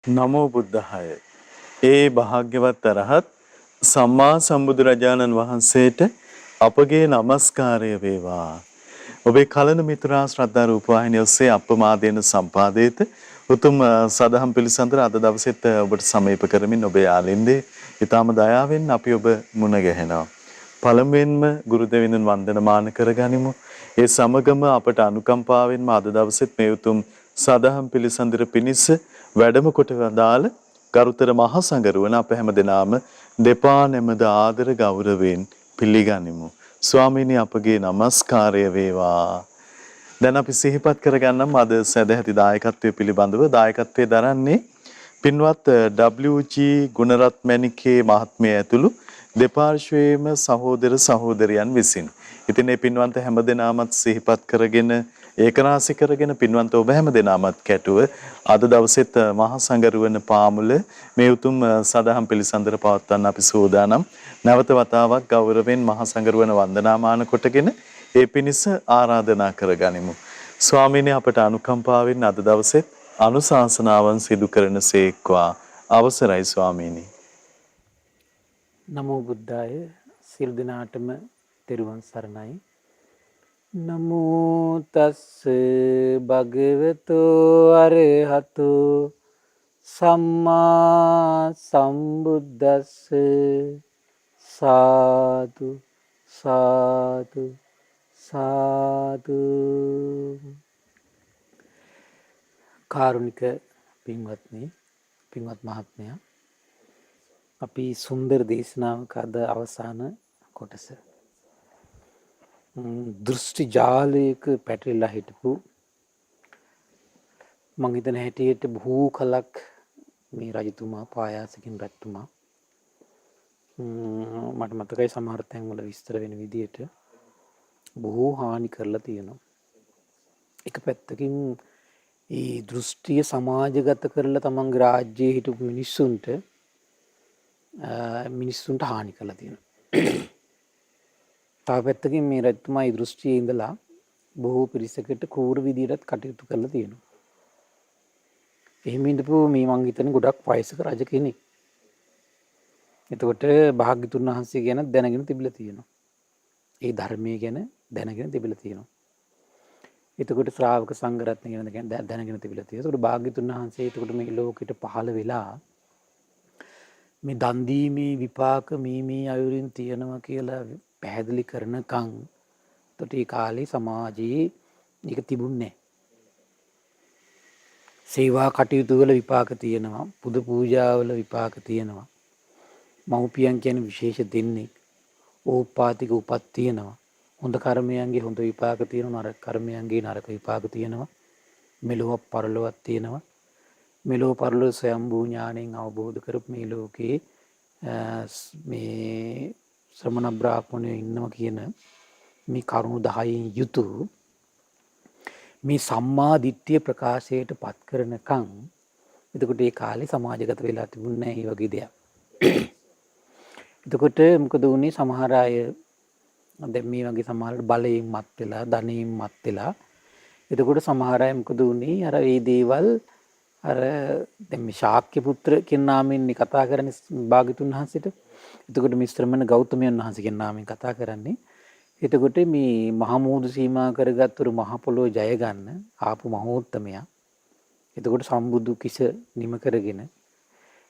නමෝ බුද්ධාය. ඒ භාග්‍යවත් අරහත් සම්මා සම්බුදුරජාණන් වහන්සේට අපගේ নমස්කාරය වේවා. ඔබේ කලන මිතුරා ශ්‍රද්ධා රූපවාහිනිය ඔස්සේ අප්‍රමාදයෙන් සම්පාදිත උතුම් සදහම් පිළිසඳර අද දවසෙත් ඔබට සමීප කරමින් ඔබේ ආලින්දේ ඊටම දයාවෙන් අපි ඔබ මුණ ගැහෙනවා. පළමුවෙන්ම ගුරු දෙවිඳුන් වන්දනමාන කරගනිමු. ඒ සමගම අපට අනුකම්පාවෙන්ම අද දවසෙත් මේ උතුම් සදහම් පිළිසඳර පිණිස වැඩම කොට වදාළ ගරුතර මහා සංඝරුවන අප හැමදෙනාම දෙපා නැමද ආදර ගෞරවයෙන් පිළිගනිමු. ස්වාමීනි අපගේ নমස්කාරය වේවා. දැන් අපි සිහිපත් කරගන්නම් අද සදැහැති දායකත්වයේ පිළිබඳව දායකත්වයේ දරන්නේ පින්වත් WG ගුණරත් මැණිකේ මහත්මිය ඇතුළු දෙපාර්ශ්වයේම සහෝදර සහෝදරියන් විසින්. ඉතින් මේ පින්වන්ත හැමදෙනාමත් සිහිපත් කරගෙන ඒකරාශි කරගෙන පින්වන්ත ඔබ හැමදෙනාමත් කැටුව අද දවසෙත් මහා සංඝරුවන පාමුල මේ උතුම් සදහම් පිළිසඳර පවත්වන්න අපි සූදානම්. නැවත වතාවක් ගෞරවයෙන් මහා සංඝරුවන වන්දනාමාන කොටගෙන ඒ පිණිස ආරාධනා කරගනිමු. ස්වාමීනි අපට අනුකම්පාවෙන් අද දවසෙත් අනුශාසනාවන් සිදු කරන සේක්වා. අවසරයි ස්වාමීනි. නමෝ බුද්ධාය සිල් දිනාටම තෙරුවන් සරණයි. නමෝ තස්ස භගවතු අරහතු සම්මා සම්බුද්දස්ස සාදු සාදු සාදු. කාරුණික පින්වත්නි, පින්වත් මහත්මයා, අපි සුන්දර දේශනාවක අද අවසාන කොටස දෘෂ්ටි ජාලයක පැටලිලා හිටපු මං හිතන හැටියට බොහෝ කලක් මේ රජතුමා පායාසකින් රජතුමා මට මතකයි සමහර තැන්වල විස්තර වෙන විදියට බොහෝ හානි කරලා තියෙනවා. එක පැත්තකින් ඒ දෘෂ්ටිය සමාජගත කරලා තමන්ගේ රාජ්‍යයේ හිටපු මිනිස්සුන්ට හානි කළා තියෙනවා. තව පැත්තකින් මේ රජතුමා ඒ දෘෂ්ටියේ ඉඳලා බොහෝ පිරිසකට කෝර විදියටත් කටයුතු කරලා තියෙනවා. එහෙම ඉඳපු මේ මං හිතන්නේ ගොඩක් වයසක රජ කෙනෙක්. එතකොට භාග්‍යතුන් වහන්සේ ගැන දැනගෙන තිබිලා තියෙනවා. ඒ ධර්මයේ ගැන දැනගෙන තිබිලා තියෙනවා. එතකොට ශ්‍රාවක සංඝ රත්නය ගැන දැනගෙන තිබිලා තියෙනවා. එතකොට භාග්‍යතුන් වහන්සේ එතකොට මේ ලෝකෙට පහළ වෙලා මේ දන් දීමේ විපාක මේ අයුරින් තියෙනවා කියලා පැහැදිලි කරනකම් එතකොට ඒ කාලේ සමාජයේ ඒක තිබුණේ නැහැ. සේවා කටයුතු වල විපාක තියෙනවා, පුද පූජාවල විපාක තියෙනවා. මව්පියන් කියන විශේෂ දෙන්නේ ඕපාතික උපත් තියෙනවා. හොඳ කර්මයන්ගේ හොඳ විපාක තියෙනවා, නරක කර්මයන්ගේ නරක විපාක තියෙනවා. මෙලොව පරලොවක් තියෙනවා. මෙලොව පරලොව ස්වයම්භූ ඥාණයෙන් අවබෝධ කරපු මේ ලෝකේ මේ ශ්‍රමණ බ්‍රාහ්මණයෝ ඉන්නවා කියන මේ කරුණු 10න් යුතු මේ සම්මා දිට්ඨිය ප්‍රකාශයට පත් කරනකම් එතකොට ඒ කාලේ සමාජගත වෙලා තිබුණේ නැහැ මේ වගේ දෙයක්. එතකොට මොකද වුනේ, සමහර අය දැන් මේ වගේ සමහරට බලයෙන් මත් වෙලා, ධනයෙන් මත් වෙලා, එතකොට සමහර අය මොකද වුනේ, අර මේ දේවල් අර දැන් මේ ශාක්‍ය පුත්‍ර කියන නාමයෙන් කතා කරන්නේ භාග්‍යතුන් වහන්සේට. එතකොට මේ ශ්‍රමණ ගෞතමයන් වහන්සේ කියන නාමයෙන් කතා කරන්නේ. එතකොට මේ මහමූදු සීමා කරගත්තුරු මහ පොළොව ජය ගන්න ආපු මහෝත්තමයා එතකොට සම්බුදු කිස නිම කරගෙන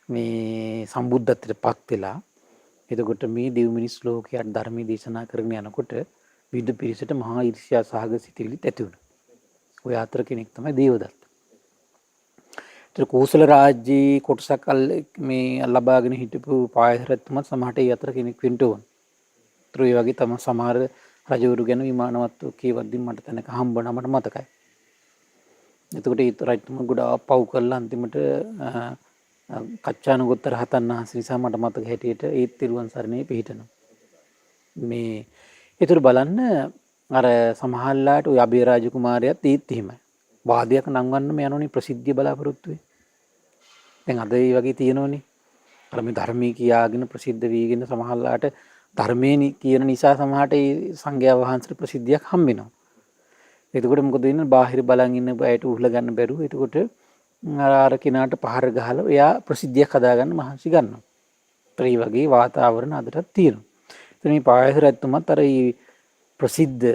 මේ සම්බුද්ධත්වයට පත් වෙලා එතකොට මේ දෙව් මිනිස් ලෝකයට ධර්මයේ දේශනා කරගෙන යනකොට විවිධ පිරිසට මහා ඊර්ෂ්‍යා සහගත සිතිවිලි ඇති වුණා. ඔය අතර කෙනෙක් තමයි දේවදත්ත. ඒතර කෝසල රාජ්‍යයේ කොටසක් මේ ලබාගෙන හිටපු පායසරත්තුමත් සමහරට ඒ අතර කෙනෙක් වෙන්න ඕන. ඒතර ඒ වගේ තම සමහර රජවරු ගැන විමානවත් කියවද්දි මට තැනක හම්බුණා, මට මතකයි. එතකොට ඒ රජතුමා ගොඩාක් පව් කරලා අන්තිමට කච්චානුගොත්ත රහතන් වහන්සේ නිසා මට මතක හැටියට ඒ තිරුවන් සරණේ පිහිටනවා. මේ ඒතර බලන්න අර සමහරලාට ඔය අබේ රාජකුමාරයාත් ඒත් එහෙමයි. වාදයක් නංවන්නම යනෝනේ ප්‍රසිද්ධිය බලාපොරොත්තු වෙයි. දැන් අද ඒ වගේ තියෙනෝනේ. අර මේ ධර්මයේ කියාගෙන ප්‍රසිද්ධ වීගෙන සමහරලාට ධර්මයේ කියන නිසා සමහරට ඒ සංඝයා වහන්සේට ප්‍රසිද්ධියක් හම්බ වෙනවා. එතකොට මොකද වෙන්නේ, බාහිර බලන් ඉන්න අයට උහුල ගන්න බැරුව එතකොට අර කෙනාට පහර ගහලා එයා ප්‍රසිද්ධියක් හදාගන්න මහන්සි ගන්නවා. ඒ වගේ වාතාවරණ අදටත් තියෙනවා. ඉතින් මේ පායස රජතුමත් අර මේ ප්‍රසිද්ධ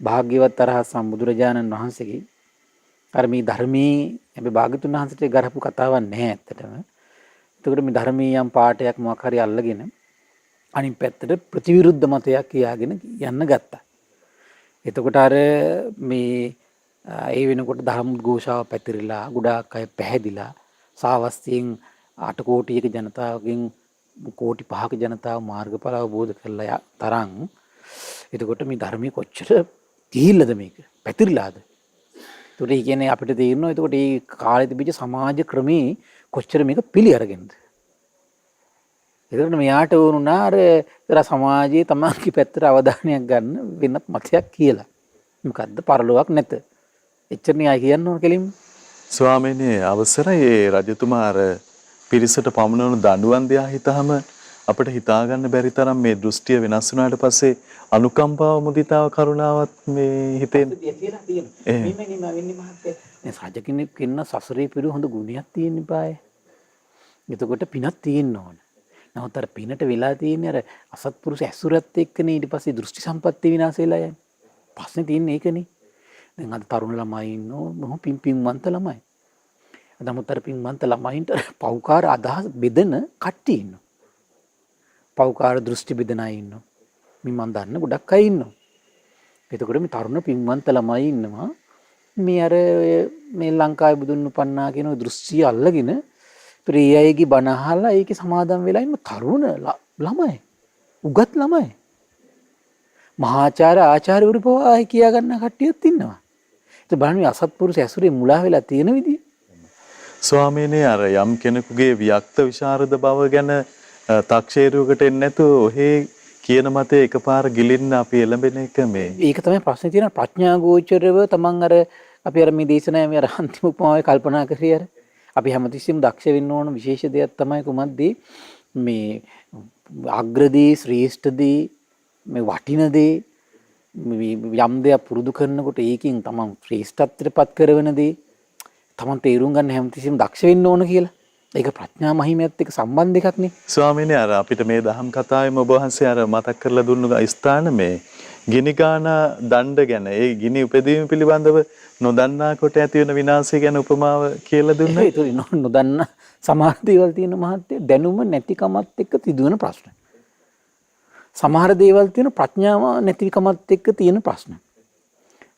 භාග්‍යවත් අරහත් සම්බුදුරජාණන් වහන්සේගේ අර මේ ධර්මයේ හැබැයි භාග්‍යතුන් වහන්සේට ගරපු කතාවක් නැහැ ඇත්තටම. එතකොට මේ ධර්මයේ යම් පාඩයක් මොකක් හරි අල්ලගෙන අනිත් පැත්තට ප්‍රතිවිරුද්ධ මතයක් කියාගෙන යන්න ගත්තා. එතකොට අර මේ ඒ වෙනකොට ධර්ම ഘോഷාව පැතිරිලා ගොඩාක් අය පැහැදිලා සාවස්තියෙන් 8 කෝටියක ජනතාවගෙන් කෝටි 5ක ජනතාව මාර්ගඵල අවබෝධ කරලා තරම්. එතකොට මේ ධර්මයේ කොච්චර ගිහිල්ලාද මේක පැතිරිලාද? ඒකට ඒ කියන්නේ අපිට තේරෙනවා එතකොට මේ කාලේ තිබිච්ච සමාජ ක්‍රමේ කොච්චර මේක පිළි අරගෙනද? ඒකට මෙයාට වුණා අර ඉතර සමාජයේ තමන්ගේ පැත්තට අවධානයක් ගන්න වෙනත් මතයක් කියලා. මොකද්ද පරලොවක් නැත. එච්චරනේ ආයි කියන්න ඕන කෙලින්ම. ස්වාමීනි අවසරයි ඒ රජතුමා අර පිරිසට පමනවන දඬුවම් දිහා හිතාම අපිට හිතා ගන්න බැරි තරම් මේ දෘෂ්ටිය වෙනස් වුණාට පස්සේ අනුකම්පාව මුදිතාව කරුණාවත් මේ හිතෙන් කියලා තියෙනවා. මෙන්න වෙන්නේ මහත්තයා. මේ රජ කෙනෙක් ඉන්න සසරේ පිරු හොඳ ගුණයක් තියෙන්න පාය. එතකොට පිනක් තියෙන්න ඕන. නමුත් අර පිනට වෙලා තියෙන්නේ අර අසත්පුරුෂ ඇසුරත් එක්කනේ ඊට පස්සේ දෘෂ්ටි සම්පත්තිය විනාශ වෙලා යන්නේ. ප්‍රශ්නේ තියෙන්නේ ඒකනේ. දැන් අද තරුණ ළමයි ඉන්නෝ මොහො පින්වන්ත ළමයි. නමුත් අර පින්වන්ත ළමයින්ට පෞකාර අදහස් බෙදෙන කට්ටිය ඉන්නවා. පෞකාර දෘෂ්ටි බෙදෙන අය ඉන්නවා. මම දන්න ගොඩක් අය ඉන්නවා. එතකොට මේ තරුණ පින්වන්ත ළමයි ඉන්නවා. මේ අර මේ ලංකාවේ බුදුන් උපන්නා කියන දෘෂ්ටිය අල්ලගෙන ප්‍රියයේගේ බණ අහලා ඒකේ සමාදම් වෙලා ඉන්න තරුණ ළමයි. උගත් ළමයි. මහාචාර්ය ආචාර්යවරු පවා කියා ගන්න කට්ටියත් ඉන්නවා. ඒක බලන්න මේ අසත්පුරුෂ ඇසුරේ මුලා වෙලා තියෙන විදිය. ස්වාමීනි අර යම් කෙනෙකුගේ වික්ත විශාරද බව ගැන තක්ෂේරුවකට එන්නේ නැතුව ඔහේ කියන මතේ එකපාර ගිලින්න අපි එළඹෙන එක මේ. ඒක තමයි ප්‍රශ්නේ තියෙන ප්‍රඥා ගෝචරව තමන් අර අපි අර මේ දේශනාවේ මේ අර අන්තිම උපමාවේ කල්පනා කරේ අර අපි හැමතිස්සෙම දක්ෂ වෙන්න ඕන විශේෂ දෙයක් තමයි කුමක්දී මේ අග්‍රදී ශ්‍රේෂ්ඨදී මේ වටිනදී යම් දෙයක් පුරුදු කරනකොට ඒකෙන් තමන් ශ්‍රේෂ්ඨත්වයටපත් කරන දේ තමන් තේරුම් ගන්න හැමතිස්සෙම දක්ෂ වෙන්න ඕන කියලා. ඒක ප්‍රඥා මහිමයත් එක්ක සම්බන්ධ එකක් නේ. ස්වාමීනි අර අපිට මේ දහම් කතාවේම ඔබ වහන්සේ අර මතක් කරලා දුන්නු ස්ථාන මේ ගිනිගාන දණ්ඩ ගැන ඒ ගිනි උපදීම පිළිබඳව නොදන්නා කොට ඇති වෙන විනාශය ගැන උපමාව කියලා දුන්නා. ඒක නොදන්න සමහර දේවල් තියෙන මහත්තයා දැනුම නැතිකමත් එක්ක සිදුවෙන ප්‍රශ්න. සමහර දේවල් තියෙන ප්‍රඥාව නැතිකමත් එක්ක තියෙන ප්‍රශ්න.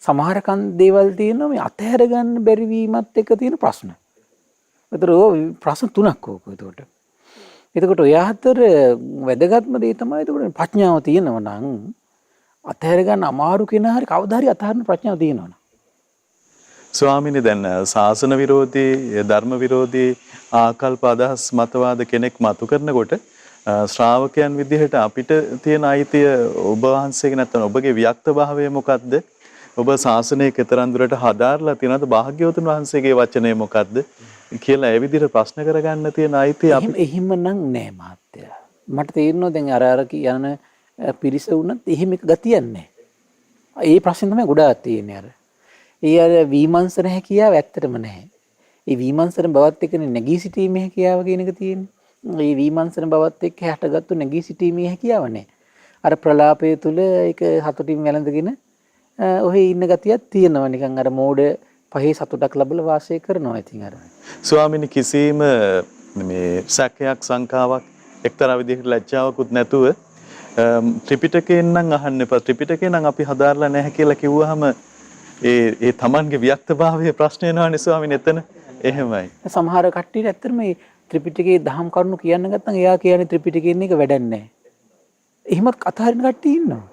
සමහර දේවල් තියෙනවා මේ අතහැර ගන්න බැරි වීමත් එක්ක තියෙන ප්‍රශ්න. ඒතර ප්‍රශ්න තුනක් ඕක එතකොට. එතකොට ඔය අතර වැදගත්ම දේ තමයි එතකොට ප්‍රඥාව තියෙනවා නම් අතහැර ගන්න අමාරු කෙනා හරි කවදා හරි අතහරින ප්‍රඥාව තියෙනවා. ස්වාමීනි දැන් ශාසන විරෝධී ධර්ම විරෝධී ආකල්ප අදහස් මතවාද කෙනෙක් මතු කරනකොට ශ්‍රාවකයන් විදිහට අපිට තියෙන අයිතිය ඔබ වහන්සේගේ නැත්නම් ඔබගේ වික්ත භාවය මොකද්ද? ඔබ ශාසනයේ කතරම් දුරට හදාarලා තියෙනවද? භාග්‍යවතුන් වහන්සේගේ වචනය මොකද්ද කියලා ඒ විදිහට ප්‍රශ්න කරගන්න තියෙන අයිතිය අපි එහෙම නම් නෑ මහත්තයා. මට තේරෙනවා දැන් අර කියන පිරිස වුණත් එහෙම එක ගතියක් නෑ. ඒ ප්‍රශ්නේ තමයි ගොඩාක් තියෙන්නේ අර. ඒ අර විමර්ශන හැකියාව ඇත්තටම නැහැ. ඒ විමර්ශන බවත් එක්කනේ නැගී සිටීමේ හැකියාව කියන එක තියෙන්නේ. ඒ විමර්ශන බවත් එක්ක හැටගත්තු නැගී සිටීමේ හැකියාව නැහැ. අර ප්‍රලාපය තුල ඒක හතුටින් වැළඳගෙන ඔහේ ඉන්න ගතියක් තියෙනවා නිකන් අර මෝඩ පහේ සතුටක් ලැබලා වාසය කරනවා ඉතින් අර. ස්වාමීනි කිසිම මේ සැකයක් සංකාවක් එක්තරා විදිහකට ලැජ්ජාවකුත් නැතුව ත්‍රිපිටකයෙන් නම් අහන්න එපා. ත්‍රිපිටකේ නම් අපි හදාarලා නැහැ කියලා කිව්වහම ඒ තමන්ගේ වික්තභාවයේ ප්‍රශ්න එනවනේ ස්වාමීනි එතන. එහෙමයි. සමහර කට්ටියට ඇත්තටම මේ ත්‍රිපිටකයේ දහම් කරුණු කියන්න ගත්තම එයා කියන්නේ ත්‍රිපිටකයෙන් එක වැඩක් නැහැ. එහෙමත් අතහරින කට්ටිය ඉන්නවා.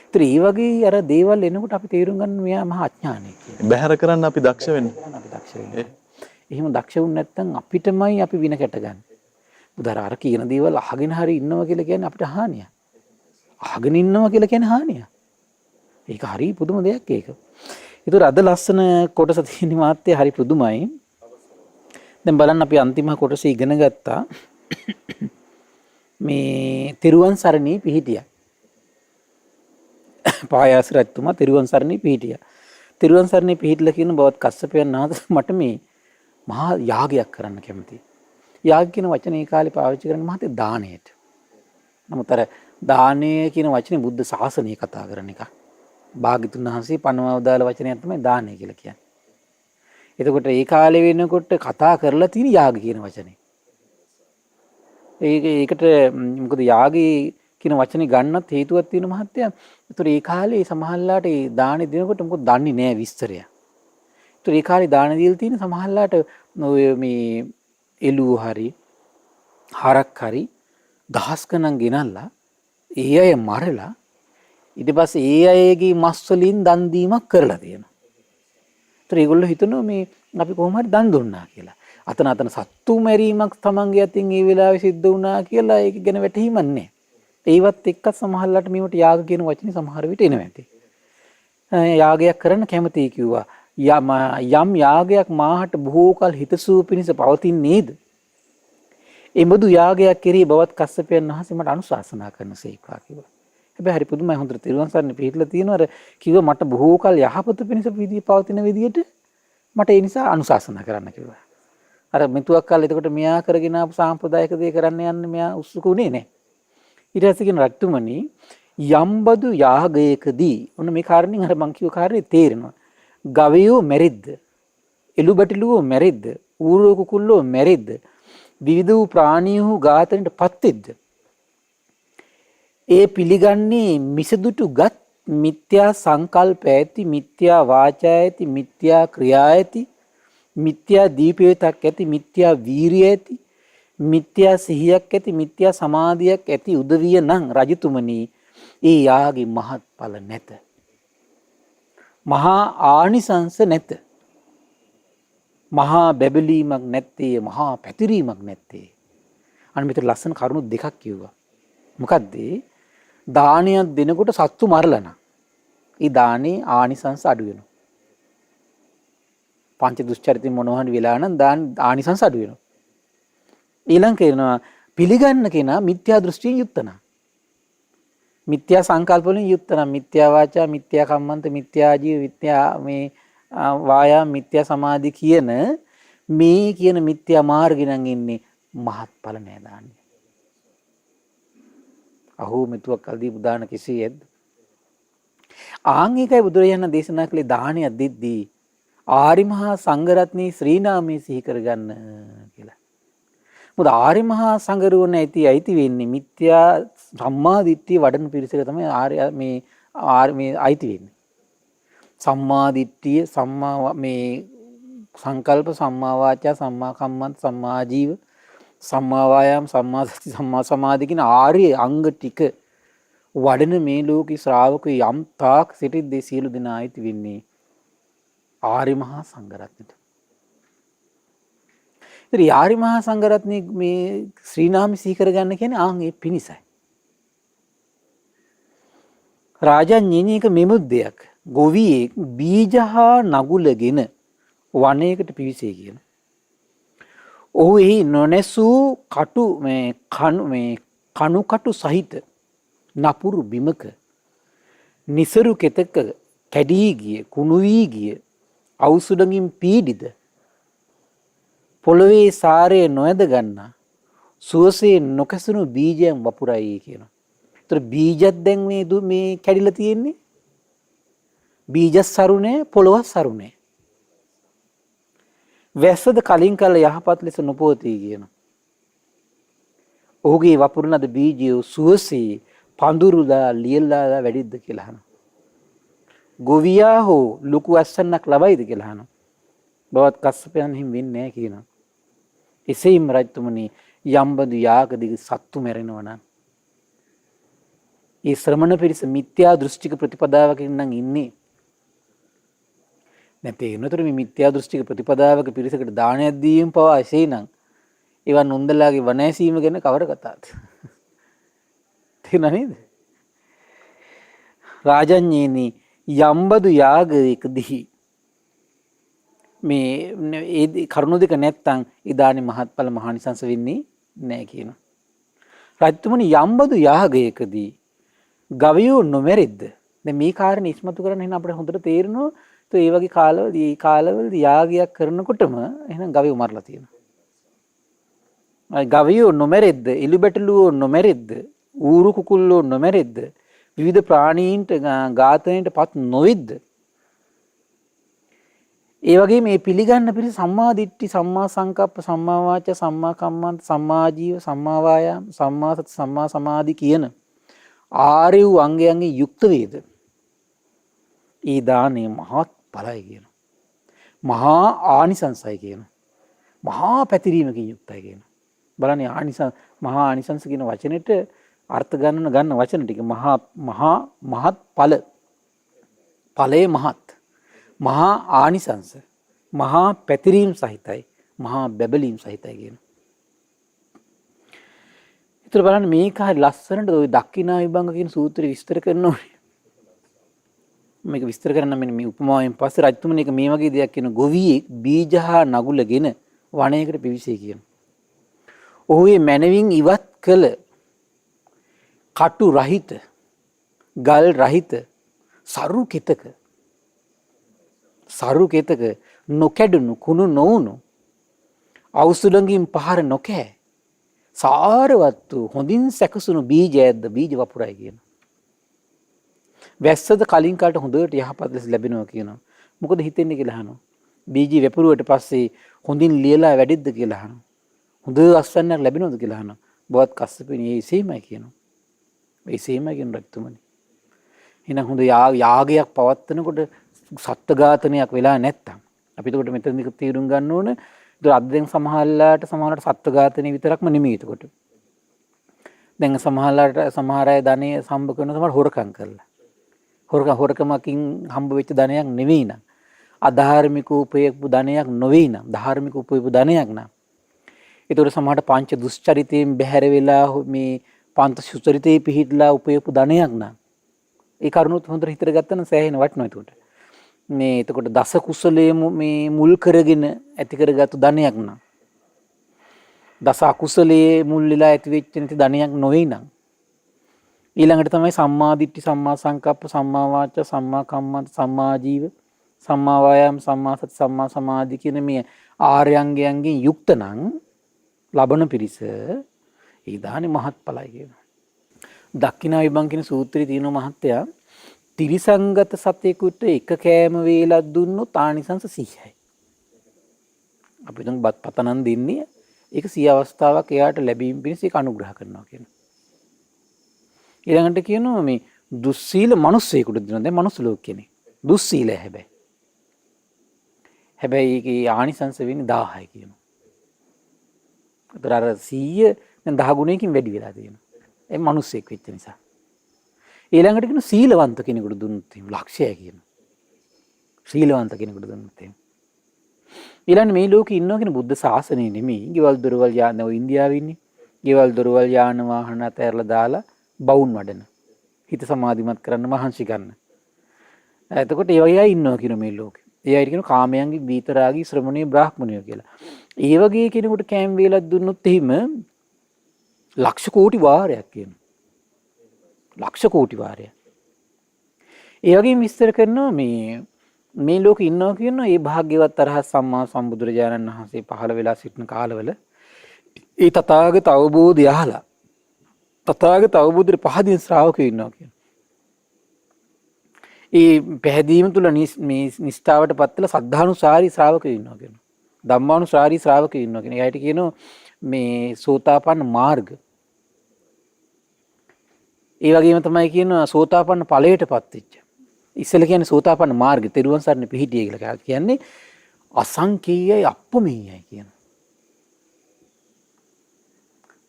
ඒතර මේ වගේ අර දේවල් එනකොට අපි තේරුම් ගන්න මෙයා මහා අඥානෙක් කියලා. බැහැර කරන්න අපි දක්ෂ වෙන්න. අපි දක්ෂ වෙන්න. එහෙම දක්ෂ වුනේ නැත්නම් අපිටමයි අපි වින කැට ගන්න. උදාර අර කියන දේවල් අහගෙන හරි ඉන්නවා කියලා කියන්නේ අපිට හානිය. අහගෙන ඉන්නවා කියලා කියන්නේ හානිය. ඒක හරි පුදුම දෙයක් ඒක. ඒතර අද ලස්සන කොටස තියෙන මාත්‍ය හරි පුදුමයි. දැන් බලන්න අපි අන්තිම කොටස ඉගෙන ගත්තා. මේ තිරුවන් සරණී පිහිටියා. පායාස රජතුමා තිරුවන් සරණී පිහිටියා. තිරුවන් සරණේ පිහිටලා කියන බවත් කස්සපයන් වහන්සේ මට මේ මහා යාගයක් කරන්න කැමතියි. යාග කියන වචනේ ඒ කාලේ පාවිච්චි කරන්නේ මහත්තයා දාණයට. නමුත් අර දානය කියන වචනේ බුද්ධ ශාසනය කතා කරන එක. භාග්‍යතුන් වහන්සේ පනවව දාල වචනයක් තමයි දානය කියලා කියන්නේ. එතකොට ඒ කාලේ වෙනකොට කතා කරලා තියෙන යාග කියන වචනේ. ඒකට මොකද යාගී කියන වචනේ ගන්නත් හේතුවක් තියෙන මහත්තයා. ඒතර ඒ කාලේ සමහරලාට ඒ දානෙ දෙනකොට මොකද දන්නේ නැහැ විස්තරය. ඒතර ඒ කාලේ දාන දීලා තියෙන සමහරලාට ඔය මේ එළුව හරි හරක් හරි දහස් ගණන් ගෙනල්ලා ඒ අය මරලා ඊට පස්සේ ඒ අයගේ මස් වලින් දන් දීමක් කරලා තියෙනවා. ඒතර ඒගොල්ලෝ හිතනවා මේ අපි කොහොම හරි දන් දුන්නා කියලා. අතන සත්තු මැරීමක් තමන්ගේ අතින් ඒ වෙලාවේ සිද්ධ වුණා කියලා ඒක ගැන වැටහීමක් නැහැ. ඒවත් එක්ක සමහරලාට මේවට යාග කියන වචනේ සමහර විට එනවා ඇති. යාගයක් කරන්න කැමතියි කිව්වා. යම් යාගයක් මාහට බොහෝ කල හිතසුව පිණිස පවතින්නේ නේද? එබඳු යාගයක් කෙරෙහි බවත් කස්සපයන් වහන්සේ මට අනුශාසනා කරනසේක්වා කිව්වා. හැබැයි හරි පුදුමයි හොඳට තිරුවන් සරණේ පිළිట్లా තියෙනවා. අර කිව්වා මට බොහෝ කල යහපත පිණිස පවතින විදියට මට ඒ නිසා අනුශාසනා කරන්න කිව්වා. අර මෙතුවක් කල් එතකොට මෙයා කරගෙන ආපු සාම්ප්‍රදායික දේ කරන්න යන්නේ මෙයා උත්සුකුනේ නැහැ. ඊට පස්සේ කියන රත්තුමනි යම්බදු යාගයකදී ඔන්න මේ කාරණින් අර මං කියව කාරණේ තේරෙනවා. ගවයෝ මැරිද්ද? එළුබටිලුවෝ මැරිද්ද? ඌරෝ කුකුල්ලෝ මැරිද්ද? විවිධ වූ ප්‍රාණීහු ඝාතනයට පත්වෙද්ද? ඒ පිළිගන්නේ මිසදුටුගත් මිත්‍යා සංකල්ප ඇති, මිත්‍යා වාචා ඇති, මිත්‍යා ක්‍රියා ඇති, මිත්‍යා දීපේතක් ඇති, මිත්‍යා වීරිය ඇති, මිත්‍යා සිහියක් ඇති, මිත්‍යා සමාධියක් ඇති උදවිය නම් රජතුමනි ඒ යාගේ මහත්ඵල නැත. මහා ආනිසංස නැත. මහා බැබලීමක් නැත්තේ, මහා පැතිරීමක් නැත්තේ. අන්න මෙතන ලස්සන කරුණු දෙකක් කිව්වා. මොකද්ද? දානයක් දෙනකොට සත්තු මරලා නම් ඒ දානේ ආනිසංස අඩු වෙනවා. පංච දුෂ්චරිතින් මොනවා හරි වෙලා නම් ආනිසංස අඩු වෙනවා. ඊළඟ කියනවා පිළිගන්න කෙනා මිත්‍යා දෘෂ්ටියෙන් යුක්ත නම්, මිත්‍යා සංකල්ප වලින් යුක්ත නම්, මිත්‍යා වාචා, මිත්‍යා කම්මන්ත, මිත්‍යා ජීව, මිත්‍යා මේ වායාම, මිත්‍යා සමාධි කියන මේ කියන මිත්‍යා මාර්ගෙ නම් ඉන්නේ මහත්ඵල නෑ දාන්නේ. අහෝ මෙතුවක් කල් දීපු දාන කිසියෙද්ද? ආන් එකයි බුදුරජාණන් දේශනා කළේ දානයක් දෙද්දී ආරි මහා සංඝරත්නයේ ශ්‍රී නාමයේ සිහි කරගන්න කියලා. මොකද ආරි මහා සංඝරුවන ඇති වෙන්නේ මිත්‍යා සම්මා දිට්ඨිය වඩන පිරිසක තමයි මේ අයිති වෙන්නේ. සම්මා දිට්ඨිය, සම්මා මේ සංකල්ප, සම්මා වාචා, සම්මා කම්මන්ත, සම්මා ජීව, සම්මා වායාම, සම්මා සති, සම්මා සමාධි කියන ආර්ය අංග ටික වඩන මේ ලෝකේ ශ්‍රාවකයෝ යම් තාක් සිටිද්දී සියලු දෙනා අයිති වෙන්නේ ආර්ය මහා සංඝරත්නයට. ඉතින් ආර්ය මහා සංඝරත්නයේ මේ ශ්‍රී නාම සිහි කරගන්න කියන්නේ ආන් ඒ පිනිසයි. රාජඤ්ඤේනික මෙමුද්දයක් ගොවියෙක් බීජ හා නගුලගෙන වනයේකට පිවිසේ කියන. ඔහු එහි නොනැසූ කණු කටු සහිත නපුරු බිමක නිසරු කෙතක කැඩී ගිය, කුණු වී ගිය, අවුසුඩකින් පීඩිත, පොළවේ සාරය නොයද ගන්නා සුවසේ නොකැසුණු බීජයන් වපුරයි කියනවා. ඒතර බීජත් දැන් මේ කැඩිලා තියෙන්නේ. බීජ සරුනේ, පොළොව සරුනේ. වැස්සද කලින් කල යහපත් ලෙස නොපෝතී කියනවා. ඔහුගේ වපුරන ලද බීජය සුවසේ පඳුරුදා ලියලා වැඩිද්ද කියලා අහනවා. ගොවියා හෝ ලොකු අස්සන්නක් ලබයිද කියලා අහනවා. බවත් කස්සපයන් හිම වෙන්නේ නැහැ කියනවා. එසේම රජතුමනි යම්බදු යාගදී සත්තු මැරෙනවා නම් ඒ ශ්‍රමණ පිරිස මිත්‍යා දෘෂ්ටික ප්‍රතිපදාවකින් නම් ඉන්නේ. නැතේ නතර මේ මිත්‍යා දෘෂ්ටික ප්‍රතිපදාවක පිරිසකට දානයක් දීම පවා එසේ නම් එවන් උන්දලාගේ වනෑසීම ගැන කවර කතාවද? තේරුණා නේද? රාජඤ්ඤේනි යම්බදු යාගයකදී මේ ඒ කරුණු දෙක නැත්තම් ඉදානි මහත්ඵල මහානිසංස වෙන්නේ නැහැ කියනවා. රජතුමනි යම්බදු යාගයකදී ගවයෝ නොමැරෙද්ද? දැන් මේ කාරණේ ඉස්මතු කරගෙන ඉන්න අපිට හොඳට තේරෙනවා ඒ වගේ කාලවලදී යාගයක් කරනකොටම එහෙනම් ගවයෝ මරලා තියෙනවා. ගවයෝ නොමැරෙද්ද, එලිබැටළුවෝ නොමැරෙද්ද, ඌරු කුකුල්ලෝ නොමැරෙද්ද, විවිධ ප්‍රාණීන්ට ඝාතනයට පත් නොවෙද්ද. ඒ වගේ මේ පිළිගන්න පිළිස සම්මා දිට්ඨි, සම්මා සංකප්ප, සම්මා වාචා, සම්මා කම්මන්ත, සම්මා ජීව, සම්මා වායාම, සම්මා සති, සම්මා සමාධි කියන ආර්ය වූ අංගයන්ගෙන් යුක්ත වේද. ඒ දාණය මහත් ඵලයි කියන. මහා ආනිසංසයි කියන. මහා පැතිරීමකින් යුක්තයි කියන. බලන්න ආනිසංස, මහා ආනිසංස කියන වචනෙට අර්ථ ගන්න වචන ටික මහත් ඵල. ඵලයේ මහත්. මහා ආනිසංස. මහා පැතිරීම සහිතයි. මහා බැබලීම් සහිතයි කියන. ඒතර බලන්න මේක හරි ලස්සනට ඔය දක්ඛිනා විභංග කියන සූත්‍රය විස්තර කරනවා. මේක විස්තර කරන්න මෙන්න මේ උපමාවෙන් පස්සේ රජතුමනි එක මේ වගේ දෙයක් කියන ගොවියෙක් බීජ හා නගුලගෙන වනයේකට පිවිසේ කියන. ඔහු මේ මනවින් ඉවත් කළ කටු රහිත, ගල් රහිත සරු කෙතක නොකැඩුණු කුණු නොවුණු අවුසුලඟින් පහර නොකෑ සාරවත් වූ හොඳින් සැකසුණු බීජයක්ද බීජ වපුරයි කියන. වැස්සද කලින් කාලට හොඳට යහපත් ලෙස ලැබෙනවා කියනවා. මොකද හිතෙන්නේ කියලා අහනවා. බීජ වැපරුවට පස්සේ හොඳින් ලියලා වැඩිද්ද කියලා අහනවා. හොඳ අස්වැන්නක් ලැබෙනවද කියලා අහනවා. බවත් කස්සපිනේ ඒ එසේමයි කියනවා. එසේමයි කියන රජතුමනි. එහෙනම් හොඳ යාගයක් පවත්වනකොට සත්ත්ව ඝාතනයක් වෙලා නැත්තම් අපි එතකොට මෙතනදි තීරුම් ගන්න ඕන. ඒක අද්දෙන් සමහරලාට සත්ත්ව ඝාතනය විතරක්ම නෙමෙයි එතකොට. දැන් සමහර අය ධනෙ සම්බ කරන සමහර හොරකම් කරලා. හොරකමකින් හම්බ වෙච්ච ධනයක් නෙවෙයි නං. අධාර්මික උපයපු ධනයක් නොවේ නං. ධාර්මික උපයපු ධනයක් නං. ඒතකොට සමහරට පංච දුස්චරිතයෙන් බැහැර වෙලා මේ පංච සුචරිතේ පිහිටලා උපයපු ධනයක් නං. ඒ කරුණුත් හොඳට හිතට ගත්තම සෑහෙන වටිනවා ඒකට. මේ එතකොට දස කුසලයේ මේ මුල් කරගෙන ඇති කරගත්තු ධනයක් නං. දස අකුසලයේ මුල් වෙලා ඇති වෙච්ච නැති ධනයක් නොවේ නං. ඊළඟට තමයි සම්මා දිට්ඨි, සම්මා සංකප්ප, සම්මා වාචා, සම්මා කම්මන්ත, සම්මා ජීව, සම්මා වායාම, සම්මා සති, සම්මා සමාධි කියන මේ ආර්යංගයන්ගෙන් යුක්ත නම් ලබන පිරිස ඒ දානේ මහත්ඵලයි කියනවා. දක්ඛිනා විභංග කියන සූත්‍රයේ තියෙන මහත්තයා ත්‍රිසංගත සතේකුට එක කෑම වේලක් දුන්නොත් ආනිසංස 100යි. අපි දැන් බත් පතනන් දෙන්නේ ඒක 100 අවස්ථාවක් එයාට ලැබීම පිණිස ඒක අනුග්‍රහ කරනවා කියනවා. ඊළඟට කියනවා මේ දුස්සීල මිනිස්සෙකුට දෙනවා. දැන් මනුස්ස ලෝක කෙනෙක්. දුස්සීල හැබැයි. හැබැයි ඒකේ ආනිසංස වෙන්නේ 1000යි කියනවා. ඒතර අර 100 දැන් 10 ගුණයකින් වැඩි වෙලා තියෙනවා. ඒ මිනිස්සෙක් වෙච්ච නිසා. ඊළඟට කියන සීලවන්ත කෙනෙකුට දුන්නොත් එහෙම ලක්ෂයයි කියනවා. සීලවන්ත කෙනෙකුට දුන්නොත් එහෙම. ඊළඟ මේ ලෝකේ ඉන්නවා කියන බුද්ධ ශාසනය නෙමෙයි. ගෙවල් දොරවල් යාන ඔය ඉන්දියාවේ ඉන්නේ. ගෙවල් දොරවල් යාන වාහන අතහැරලා දාලා බවුන් වඩන. හිත සමාධිමත් කරන්න මහන්සි ගන්න. එතකොට ඒ වගේ අය ඉන්නවා කියන මේ ලෝකේ. ඒ අය කියන කාමයන්ගේ බීතරාගී ශ්‍රමණීය බ්‍රාහ්මණයෝ කියලා. ඒ වගේ කෙනෙකුට කෑම වේලක් දුන්නොත් එහෙම ලක්ෂ කෝටි වාරයක් කියනවා. ලක්ෂ කෝටි වාරයක්. ඒ වගේම විස්තර කරනවා මේ ලෝකේ ඉන්නවා කියනවා මේ භාග්‍යවත් අරහත් සම්මා සම්බුදුරජාණන් වහන්සේ පහළ වෙලා සිටින කාලවල ඒ තථාගත අවබෝධය අහලා තථාගත අවබෝධයට පහදින ශ්‍රාවකයෝ ඉන්නවා කියනවා. ඒ පැහැදීම තුළ මේ නිෂ්ඨාවට පත්වලා සද්ධානුසාරී ශ්‍රාවකයෝ ඉන්නවා කියනවා. ධම්මානුසාරී ශ්‍රාවකයෝ ඉන්නවා කියනවා. ඒකට කියනවා මේ සෝතාපන්න මාර්ග. ඒ වගේම තමයි කියනවා සෝතාපන්න ඵලයටපත් වෙච්ච. ඉස්සෙල්ල කියන්නේ සෝතාපන්න මාර්ගය තෙරුවන් සරණ පිහිටිය කියලා කියන්නේ අසංකේයයි අප්‍රමේයයි කියන.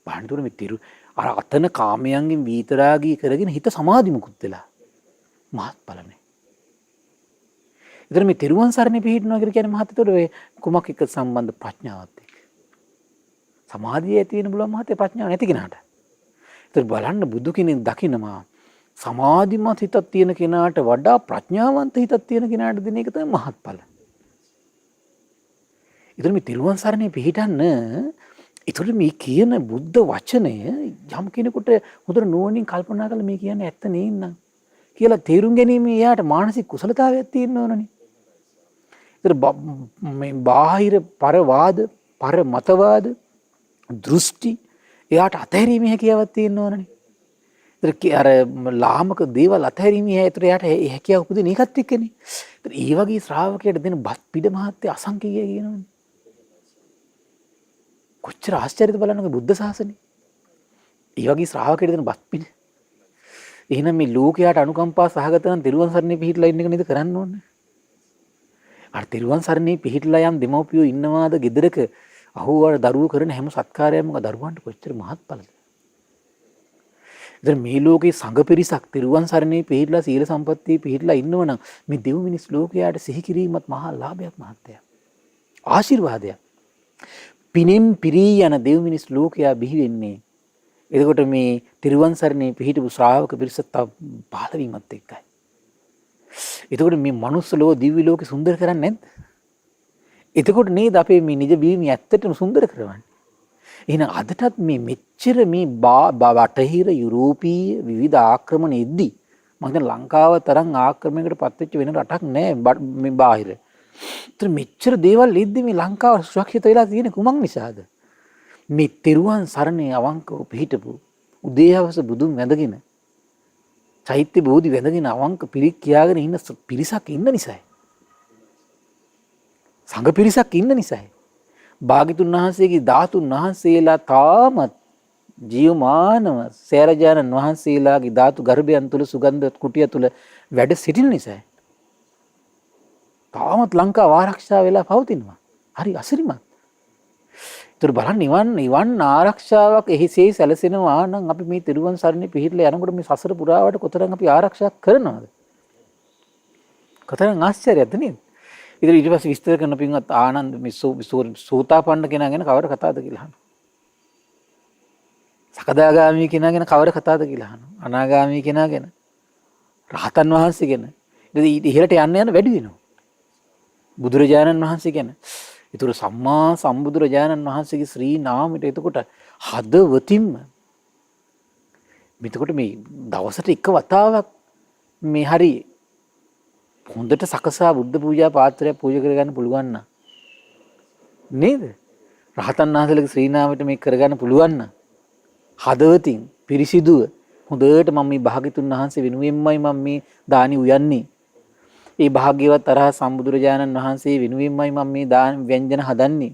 බාහිර මේ අර අතන කාමයන්ගෙන් විතරාගී කරගෙන හිත සමාධිමුකුත් වෙලා මහත්ඵල නැහැ. ඒතර මේ තෙරුවන් සරණ පිහිටනවා කියන්නේ මහත්තර ඔය කුමක් එක්ක සම්බන්ධ ප්‍රඥාවත් එක්ක. සමාධිය ඇති වෙන බුලම මහත්තේ ප්‍රඥාව නැති කෙනාට. ඒතර බලන්න බුදු කෙනෙක් දකිනවා සමාධිමත් හිතක් තියෙන කෙනාට වඩා ප්‍රඥාවන්ත හිතක් තියෙන කෙනාට දෙන එක තමයි මහත්ඵල. ඒතර මේ තිරුවන් සරණේ පිහිටන්න ඒතර මේ කියන බුද්ධ වචනය යම් කෙනෙකුට හොඳට නුවණින් කල්පනා කරලා මේ කියන්නේ ඇත්ත නේනම් කියලා තේරුම් ගැනීම එයාට මානසික කුසලතාවයක් තියෙන්න ඕනනේ. ඒතර මේ බාහිර පරවාද, පර මතවාද, දෘෂ්ටි එයාට අතහැරීමේ හැකියාවක් තියෙන්න ඕනනේ. ඒතර අර ලාමක දේවල් අතහැරීමේ ඒතර එයාට හැකියාව උපදින එකත් එක්කනේ. ඒතර ඒ වගේ ශ්‍රාවකයට දෙන බත් පිට මහත්ය අසංකීය කියනවනේ. කොච්චර ආශ්චර්යද බලන්නකෝ බුද්ධ ශාසනේ. ඒ වගේ ශ්‍රාවකයට දෙන බත් පිට. එහෙනම් මේ ලෝකයට අනුකම්පා සහගත නම් තිරුවන් සරණේ පිහිටලා ඉන්න එක නේද කරන්න ඕනේ. අර තිරුවන් සරණේ පිහිටලා යම් දෙමව්පියෝ ඉන්නවාද ගෙදරක අහුව අර දරුවෝ කරන හැම සත්කාරයක්ම දරුවන්ට කොච්චර මහත්ඵලද. ඉතින් මේ ලෝකේ සංඝ පිරිසක් තිරුවන් සරණේ පිහිටලා සීල සම්පත්තියේ පිහිටලා ඉන්නවනම් මේ දෙව් මිනිස් ලෝකයට සිහි කිරීමත් මහා ලාභයක් මහත්ය. ආශිර්වාදයක්. පිනෙන් පිරී යන දෙව් මිනිස් ලෝකයා බිහි වෙන්නේ. එතකොට මේ තිරුවන් සරණේ පිහිටපු ශ්‍රාවක පිරිස තව පහළ වීමත් එක්කයි. එතකොට මේ මනුස්ස ලෝක දිව්‍ය ලෝකෙ සුන්දර කරන්නේ නැද්ද? එතකොට නේද අපේ මේ නිජ බීමි ඇත්තටම සුන්දර කරවන්නේ. එහෙනම් අදටත් මේ මෙච්චර මේ බටහිර යුරෝපීය විවිධ ආක්‍රමණ එද්දි මම හිතන ලංකාව තරම් ආක්‍රමණයකට පත්වෙච්ච වෙන රටක් නැහැ මේ බාහිර. ඒතර මෙච්චර දේවල් එද්දි මේ ලංකාව සුරක්ෂිත වෙලා තියෙන්නේ කුමක් නිසාද? මේ තිරුවන් සරණේ අවංකව පිහිටපු උදේහවස බුදුන් වැඳගෙන චෛත්‍ය බෝධි වැඳගෙන අවංක පිරික් කියාගෙන ඉන්න පිරිසක් ඉන්න නිසායි. සංඝ පිරිසක් ඉන්න නිසායි. භාග්‍යතුන් වහන්සේගේ ධාතුන් වහන්සේලා තාමත් ජීවමානව සෑරජානන් වහන්සේලාගේ ධාතු ගර්භයන් තුල සුගන්ධ කුටිය තුල වැඩ සිටින නිසායි. තාමත් ලංකාව ආරක්ෂා වෙලා පවතිනවා. හරි අසිරිමත්. ඒතර බලන්න නිවන් ආරක්ෂාවක් එහිසේ සැලසෙනවා නම් අපි මේ තිරුවන් සරණේ පිහිටලා යනකොට මේ සසර පුරාවට කොතරම් අපි ආරක්ෂා කරනවද? කොතරම් ආශ්චර්යයක්ද නේද? ඉතින් ඊට පස්සේ විස්තර කරන පින්වත් ආනන්ද මේ සෝතාපන්න කෙනා ගැන කවර කතාවද කියලා අහනවා. සකදාගාමී කෙනා ගැන කවර කතාවද කියලා අහනවා. අනාගාමී කෙනා ගැන, රහතන් වහන්සේ ගැන. ඉතින් ඉහළට යන්න වැඩි වෙනවා. බුදුරජාණන් වහන්සේ ගැන. ඒතර සම්මා සම්බුදුරජාණන් වහන්සේගේ ශ්‍රී නාමයට එතකොට හදවතින්ම මෙතකොට මේ දවසට එක වතාවක් මේ හරි හොඳට සකසා බුද්ධ පූජා පාත්‍රයක් පූජා කරගන්න පුළුවන් නම් නේද? රහතන් වහන්සේලගේ ශ්‍රී නාමයට මේක කරගන්න පුළුවන් නම් හදවතින් පිරිසිදුව හොඳට මම මේ භාග්‍යතුන් වහන්සේ වෙනුවෙන්මයි මම මේ දානි උයන්නේ. ඒ භාග්‍යවත් අරහත් සම්බුදුරජාණන් වහන්සේ වෙනුවෙන්මයි මම මේ දාන ව්‍යංජන හදන්නේ.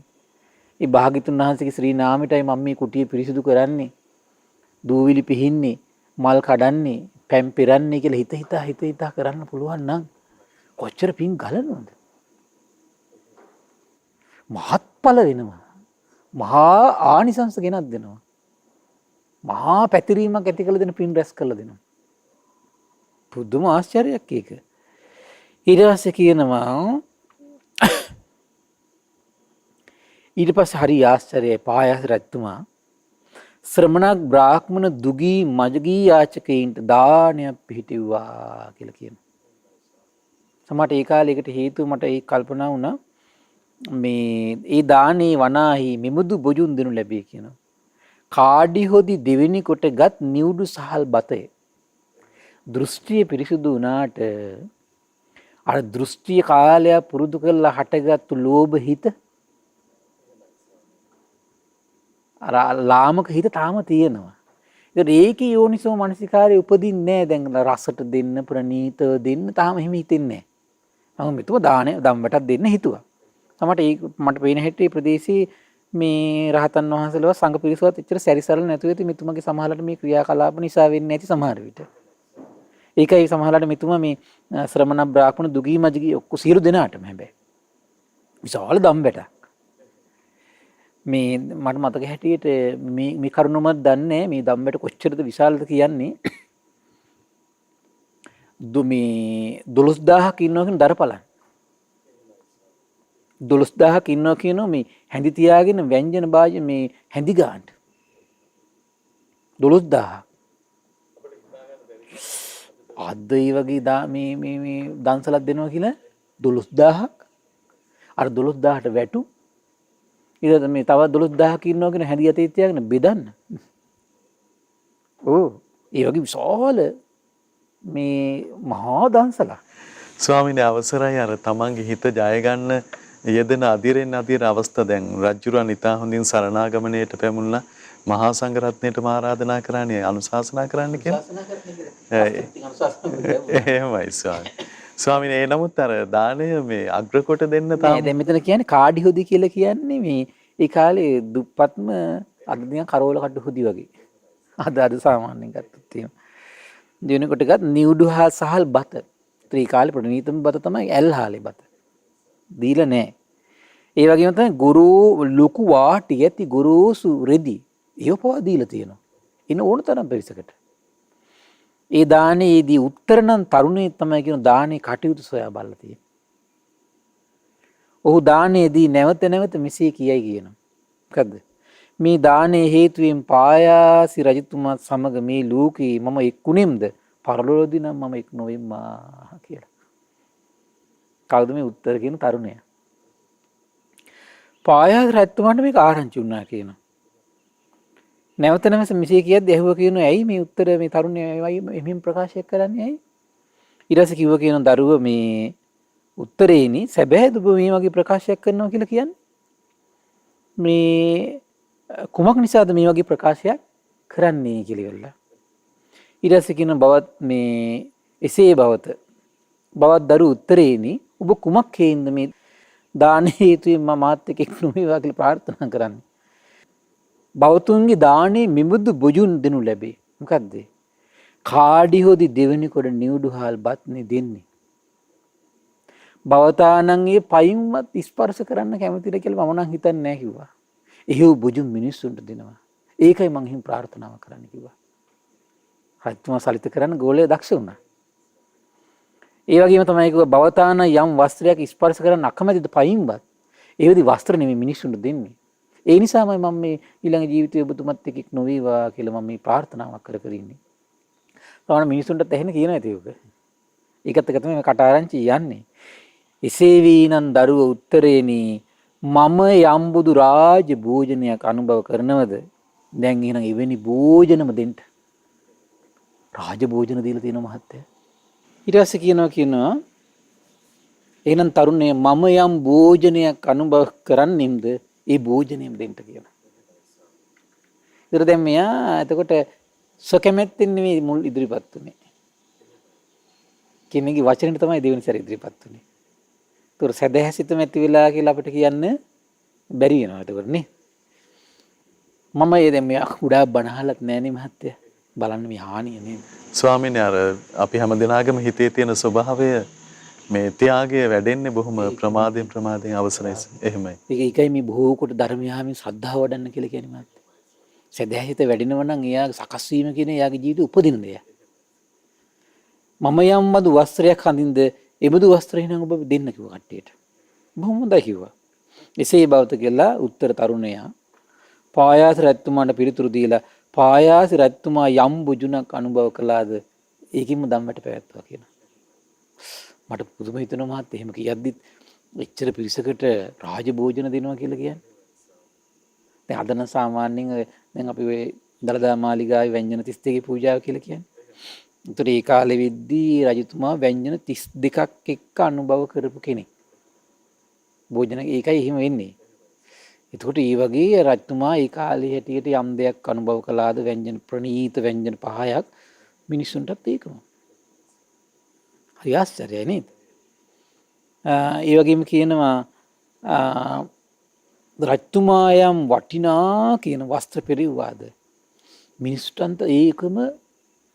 ඒ භාග්‍යතුන් වහන්සේගේ ශ්‍රී නාමයටයි මම මේ කුටිය පිරිසිදු කරන්නේ. දූවිලි පිහින්නේ, මල් කඩන්නේ, පැම් පෙරන්නේ කියලා හිත හිතා කරන්න පුළුවන් නම් කොච්චර පින් ගලනවද? මහත්ඵල වෙනවා. මහා ආනිසංස ගෙනත් දෙනවා. මහා පැතිරීමක් ඇති කළ දෙන පින් රැස් කළ දෙනවා. පුදුම ආශ්චර්යයක් ඒක. ඊට පස්සේ කියනවා ඊට පස්සේ හරි ආශ්චර්යයි පායස් රජතුමා ශ්‍රමණක් බ්‍රාහ්මණ දුගී මජගී යාචකයින්ට දානයක් පිහිටුවා කියලා කියනවා. සමහරට ඒ කාලයකට හේතුව මට ඒ කල්පනා වුණා මේ ඒ දානේ වනාහි මෙමුදු බොජුන් දෙනු ලැබේ කියනවා. කාඩි හොදි දෙවෙනි කොට ගත් නිවුඩු සහල් බතය. දෘෂ්ටිය පිරිසුදු වුණාට අර දෘෂ්ටිය කාලය පුරුදු කරලා හටගත්තු ලෝභ හිත අර ලාමක හිත තාම තියෙනවා. ඒකේ යෝනිසෝ මනසිකාරය උපදින්නේ නැහැ. දැන් රසට දෙන්න ප්‍රණීත දෙන්න තාම එහෙම හිතෙන්නේ නැහැ. මම මෙතුම දානේ දම්බටක් දෙන්න හිතුවා. තමයි මට පේන හැටි ප්‍රදේශයේ මේ රහතන් වහන්සේලව සංඝ පිරිසවත් එච්චර සැරිසරල නැතුව ඇති මෙතුමගේ සමහරවිට මේ ක්‍රියාකලාප නිසා වෙන්නේ නැති සමහර විට. ඒකයි සමහරවිට මෙතුමා මේ ශ්‍රමණ බ්‍රාහ්මණ දුගී මජගී ඔක්කො සියලු දෙනාටම හැබැයි විශාල දම්බටක්. මේ මට මතක හැටියට මේ කරුණම දන්නේ මේ දම්බට කොච්චරද විශාලද කියන්නේ. මේ 12000ක් ඉන්නවා කියන දරපලන් 12000ක් ඉන්නවා කියනවා මේ හැඳි තියාගෙන ව්‍යංජන භාජ මේ හැඳි ගන්නට 12000 අද ඒ වගේ මේ දන්සලක් දෙනවා කියලා 12000ක් අර 12000ට වැටු ඊට මේ තව 12000ක් ඉන්නවා කියන හැඳි යතේ තියාගෙන බෙදන්න. ඒ වගේ විශාල මේ මහා දන්සලක්. ස්වාමීන් අවසරයි අර තමන්ගේ හිත ජය ගන්න යෙදෙන අදිරෙන් අදිර අවස්ථා දැන් රජුරන් ඉතා හොඳින් සරණාගමණයට පැමුණලා මහා සංඝරත්නයට ආරාධනා කරන්නේ අනුශාසනා කරන්න කියලා. එහෙමයි ස්වාමී. ස්වාමීන් ඒ නමුත් අර දාණය මේ අග්‍ර කොට දෙන්න තාම දැන් මෙතන කියන්නේ කාඩි හොදි කියලා කියන්නේ මේ ඒ කාලේ දුප්පත්ම අද දින කරවල කඩු හොදි වගේ. අද සාමාන්‍යයෙන් ගත්තොත් එහෙම. දිනකොට ගත් නිවුඩු හා සහල් බත. ඒ කාලේ ප්‍රණීතම බත තමයි ඇල්හාලේ බත. දීලා නැහැ. ඒ වගේම තමයි ගුරු ලොකු වාටි ඇති ගුරුසු රෙදි ඒව පවා දීලා තියෙනවා. ඉන්න ඕන තරම් පිරිසකට. ඒ දානයේදී උත්තර නම් තරුණේ තමයි කියන දානේ කටයුතු සොයා බලලා තියෙන්නේ. ඔහු දානයේදී නැවත නැවත මෙසේ කියයි කියනවා. මොකද්ද? මේ දානයේ හේතුවෙන් පායාසි රජතුමා සමග මේ ලෝකේ මම එක්ුණෙම්ද පරලෝකදී නම් මම එක් නොවෙම්මා කියලා. කවුද මේ උත්තර කියන තරුණයා? පායාසි රජතුමාට මේක ආරංචි වුණා කියනවා. නැවත නැවත මෙසේ කියද්දී ඇහුවා කියනවා ඇයි මේ උත්තර මේ තරුණයා එහිම ප්‍රකාශ කරන්නේ ඇයි? ඊට පස්සේ කිව්වා කියනවා දරුව මේ උත්තරේනි සැබෑද ඔබ මේ වගේ ප්‍රකාශයක් කරනවා කියලා කියන්නේ? මේ කුමක් නිසාද මේ වගේ ප්‍රකාශයක් කරන්නේ කියලා ඉවරලා. ඊට පස්සේ කියන බවත් මේ එසේ බවත බවත් දරු උත්තරේනි ඔබ කුමක් හේින්ද මේ දාන හේතුවෙන් මම මාත් එක්ක නොවේවා කියලා ප්‍රාර්ථනා කරන්නේ. බවතුන්ගේ දානේ මිමුදු බොජුන් දෙනු ලැබේ. මොකද්ද? කාඩි හොදි දෙවෙනි කොට නිවුඩු හාල් බත්නේ දෙන්නේ. බවතානන්ගේ පයින්වත් ස්පර්ශ කරන්න කැමතිද කියලා මම නම් හිතන්නේ නැහැ කිව්වා. එහෙව් බොජුන් මිනිස්සුන්ට දෙනවා. ඒකයි මං හිම් ප්‍රාර්ථනාව කරන්න කිව්වා. රජතුමා සලිත කරන්න ගෝලයේ දක්ෂ වුණා. ඒ වගේම තමයි කිව්වා බවතාන යම් වස්ත්‍රයක් ස්පර්ශ කරන්න අකමැතිද පයින්වත්. ඒ වෙදි වස්ත්‍ර නෙමෙයි මිනිස්සුන්ට දෙන්නේ. ඒ නිසාමයි මම මේ ඊළඟ ජීවිතයේ ඔබතුමත් එක්ක නොවේවා කියලා මම මේ ප්‍රාර්ථනාවක් කර කර ඉන්නේ. තමයි මිනිස්සුන්ට තැහෙන කියන ඇති ඔක. ඒකත් එක තමයි මේ කටාරංචි යන්නේ. එසේ වීනන් දරුව උත්තරේනි මම යම්බුදු රාජ භෝජනයක් අනුභව කරනවද දැන් එහෙනම් එවැනි භෝජනම දෙන්න රාජ භෝජන දීලා තියෙන මහත්තයා ඊට පස්සේ කියනවා එහෙනම් තරුණේ මම යම් භෝජනයක් අනුභව කරන්නෙම්ද ඒ භෝජනයම දෙන්න කියනවා. ඊට දැන් මෙයා එතකොට සකමැත්තෙන් නෙමෙයි මුල් ඉදිරිපත් උනේ. කෙනෙක්ගේ වචනෙන් තමයි දෙවෙනි සැරේ ඉදිරිපත් උනේ. ඒතර සැදැහැසිතම ඇති වෙලා කියලා අපිට කියන්න බැරි වෙනවා ඒකට නේ. මම ඒ දැන් මේ උඩා බනහලත් නෑනේ මහත්තයා. බලන්න මේ හානිය නේද? ස්වාමීනි අර අපි හැම දිනාගම හිතේ තියෙන ස්වභාවය මේ ත්‍යාගය වැඩෙන්නේ බොහොම ප්‍රමාදයෙන් අවසරයි. එහෙමයි. ඒකයි මේ බොහෝ කොට ධර්මයාමින් ශ්‍රද්ධාව වඩන්න කියලා කියන්නේ මහත්තයා. සැදැහැසිත වැඩිනව නම් එයාගේ සකස් වීම කියන එයාගේ ජීවිතේ උපදින දෙයක්. මම යම් බඳු වස්ත්‍රයක් හඳින්ද එබඳු වස්ත්‍රය නම් ඔබ දෙන්න කිව්වා කට්ටියට. බොහොම හොඳයි කිව්වා. එසේ බවත කියලා උත්තර තරුණයා පායාස රජතුමාට පිළිතුරු දීලා පායාස රජතුමා යම් බුජුණක් අනුභව කළාද ඒකින්ම ධම්මට පැවැත්තුවා කියනවා. මට පුදුම හිතෙනවා මහත්තයා එහෙම කියද්දිත් එච්චර පිරිසකට රාජ භෝජන දෙනවා කියලා කියන්නේ. දැන් අද නම් සාමාන්‍යයෙන් දැන් අපි ඔය දලදා මාලිගාවේ ව්‍යංජන 32 පූජාව කියලා කියන්නේ. ඒතර ඒ කාලෙ වෙද්දී රජතුමා ව්‍යංජන 32ක් එක්ක අනුභව කරපු කෙනෙක්. භෝජන ඒකයි එහෙම වෙන්නේ. එතකොට මේ වගේ රජතුමා ඒ කාලේ හැටියට යම් දෙයක් අනුභව කළාද ව්‍යංජන ප්‍රණීත ව්‍යංජන 5ක් මිනිසුන්ටත් ඒකම. හරි ආශ්චර්යයි නේද? ඒ වගේම කියනවා රජතුමා යම් වටිනා කියන වස්ත්‍ර පෙරෙව්වාද මිනිස්සුන්ට ඒකම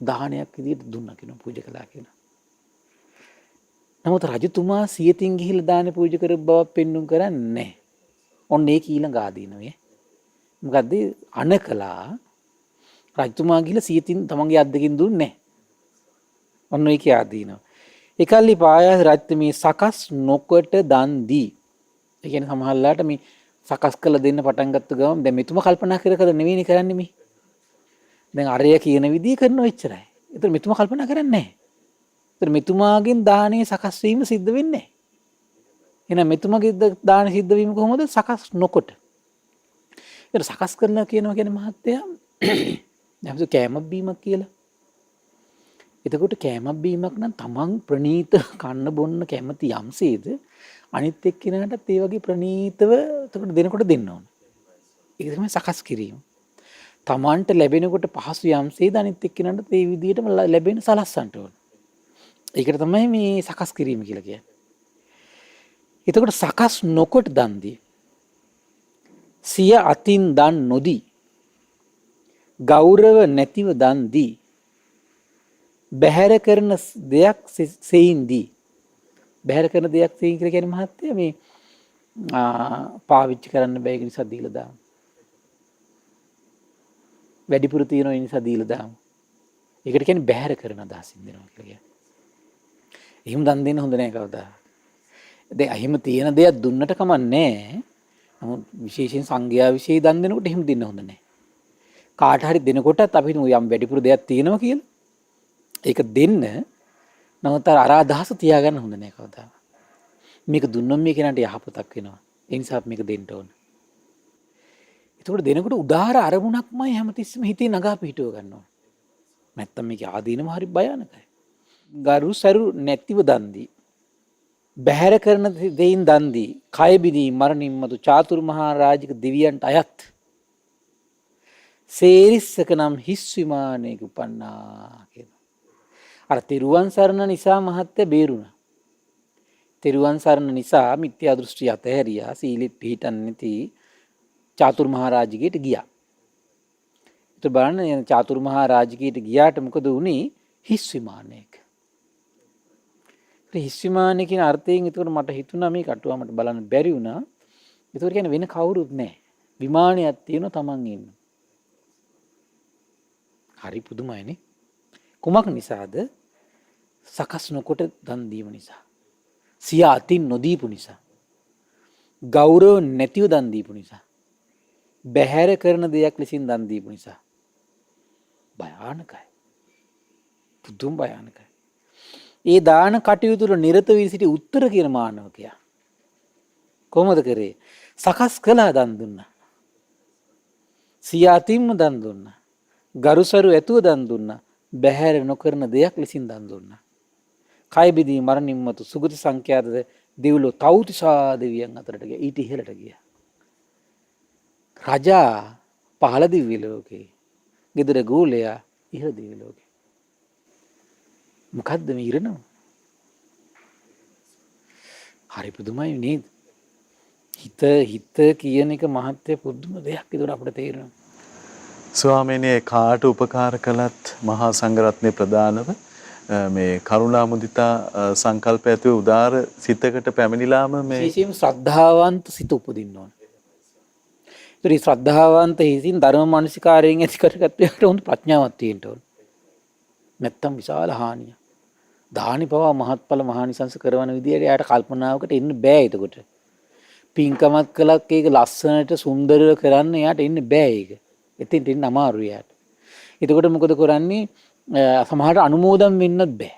දානයක් විදිහට දුන්නා කියනවා පූජා කළා කියනවා. නමුත් රජතුමා සියතින් ගිහිල්ලා දාන පූජා කරපු බව පෙන්눔 කරන්නේ නැහැ. ඔන්න ඒක ඊළඟ ආදීනවේ. මොකද්ද? අනකලා රජතුමා ගිහිල්ලා සියතින් තමන්ගේ අද්දකින් දුන්නේ නැහැ. ඔන්න ඒක ආදීනව. එකල්ලි පායාස රජතුමී සකස් නොකොට දන් දී. ඒ කියන්නේ සමහරලාට මේ සකස් කළ දෙන්න පටන් ගත්ත ගමන් දැන් මෙතුමා කල්පනා කර කර නෙවෙයි කරන්නේ මේ. දැන් අරය කියන විදිහ කරනවා එච්චරයි. ඒතර මෙතුමා කල්පනා කරන්නේ නැහැ. ඒතර මෙතුමාගෙන් දානේ සකස් වීම සිද්ධ වෙන්නේ නැහැ. එහෙනම් මෙතුමාගේ දාන සිද්ධ වීම කොහොමද? සකස් නොකොට. ඒතර සකස් කරනවා කියනවා කියන්නේ මහත්තයා දැන් කෑමක් බීමක් කියලා. එතකොට කෑමක් බීමක් නම් තමන් ප්‍රණීත කන්න බොන්න කැමති යම්සේද අනිත් එක්කෙනාටත් ඒ වගේ ප්‍රණීතව එතකොට දෙනකොට දෙන්න ඕන. ඒක තමයි සකස් කිරීම. තමන්ට ලැබෙනකොට පහසු යම්සේද අනිත් එක්කෙනාටත් ඒ විදිහටම ලැබෙන සලස්සන්න ඕන. ඒකට තමයි මේ සකස් කිරීම කියලා කියන්නේ. එතකොට සකස් නොකොට දන් දී සිය අතින් දන් නොදී ගෞරව නැතිව දන් දී බැහැර කරන දෙයක් සෙයින් දී බැහැර කරන දෙයක් සෙයින් කියලා කියන්නේ මහත්තයා මේ පාවිච්චි කරන්න බැහැ නිසා දීලා දාමු. වැඩිපුර තියෙන නිසා දීලා දාමු. ඒකට කියන්නේ බැහැර කරන අදහසින් දෙනවා කියලා කියන්නේ. එහෙම දන් දෙන්න හොඳ නැහැ කවදා. දැන් එහෙම තියෙන දෙයක් දුන්නට කමන්නේ. නමුත් විශේෂයෙන් සංඝයා විශේෂ දන් දෙනකොට එහෙම දෙන්න හොඳ නැහැ. කාට හරි දෙනකොටත් අපි යම් වැඩිපුර දෙයක් තියෙනවා කියලා ඒක දෙන්න. නමුත් අර අදහස තියාගන්න හොඳ නැහැ කවදා. මේක දුන්නොත් මේ කෙනාට යහපතක් වෙනවා. ඒ නිසා මේක දෙන්න ඕන. ඒකට දෙනකොට උදාාර අරමුණක්මයි හැමතිස්සෙම හිතේ නගා පිටව ගන්නවා. නැත්තම් මේක ආදීනම හරි භයානකයි. ගරු සරු නැතිව දන් දී බැහැර කරන දෙයින් දන් දී කය බිදී මරණින් මතු චාතුරු මහා රාජික දෙවියන්ට අයත් සේරිස්සක නම් හිස් විමානයක උපන්නා කියනවා. අර තෙරුවන් සරණ නිසා මහත්ය බේරුණා. තෙරුවන් සරණ නිසා මිත්‍යා දෘෂ්ටි අතහැරියා සීලෙත් පිහිටන්නේ නැති චාතුරු මහා රාජිකයට ගියා. ඒත් බලන්න චාතුරු මහා රාජිකයට ගියාට මොකද වුනේ? හිස් විමානයක. හිස් විමානය කියන අර්ථයෙන් ඒකට මට හිතුණා මේ කටුවා මට බලන්න බැරි වුණා. ඒකට කියන්නේ වෙන කවුරුත් නැහැ. විමානයක් තියෙනවා Taman ඉන්න. හරි පුදුමයිනේ. කුමක් නිසාද? සකස් නොකොට දන් දීම නිසා. සිය අතින් නොදීපු නිසා. ගෞරව නැතිව දන් දීපු නිසා. බැහැර කරන දෙයක් ලෙසින් දන් දීපු නිසා. භයානකයි. පුදුම භයානකයි. ඒ දාන කටයුතු වල නිරත වී සිටි උත්තර කියන මානවකයා කොහොමද කරේ? සකස් කළා දන් දුන්නා. සිය අතින්ම දන් දුන්නා. ගරුසරු ඇතුව දන් දුන්නා. බැහැර නොකරන දෙයක් ලෙසින් දන් දුන්නා. කය බිදී මරණින් මතු සුගති සංඛ්‍යාතද දෙව්ලොව තවුතිසා දෙවියන් අතරට ගියා. ඊට ඉහළට ගියා. රජා පහළ දිව්‍ය ලෝකේ. ගෙදර ගෝලයා ඉහළ දිව්‍ය ලෝකේ. මොකද්ද මේ ඉරණම? හරි පුදුමයි නේද? හිත කියන එක මහත්ය පුදුම දෙයක් ඒකට අපිට තේරෙනවා. ස්වාමීනි කාට උපකාර කළත් මහා සංඝරත්නයේ ප්‍රදානව මේ කරුණා මුදිතා සංකල්ප ඇතුව උදාර සිතකට පැමිණිලාම මේ විශේෂයෙන්ම ශ්‍රද්ධාවන්ත සිත උපදින්න ඕන. ඒතර ශ්‍රද්ධාවන්ත හිතින් ධර්ම මානසිකාරයෙන් ඇති කරගත්තට උන් ප්‍රඥාවක් තියෙන්න ඕන. නැත්තම් විශාල හානිය. දානි පවා මහත්ඵල මහානිසංස කරන විදියට එයාට කල්පනාවකට එන්න බෑ එතකොට. පින්කමක් කළක් ඒක ලස්සනට සුන්දරව කරන්න එයාට එන්න බෑ ඒක. එතින් එන්න අමාරුයි එයාට. එතකොට මොකද කරන්නේ? සමහරට අනුමෝදන් වෙන්නත් බෑ.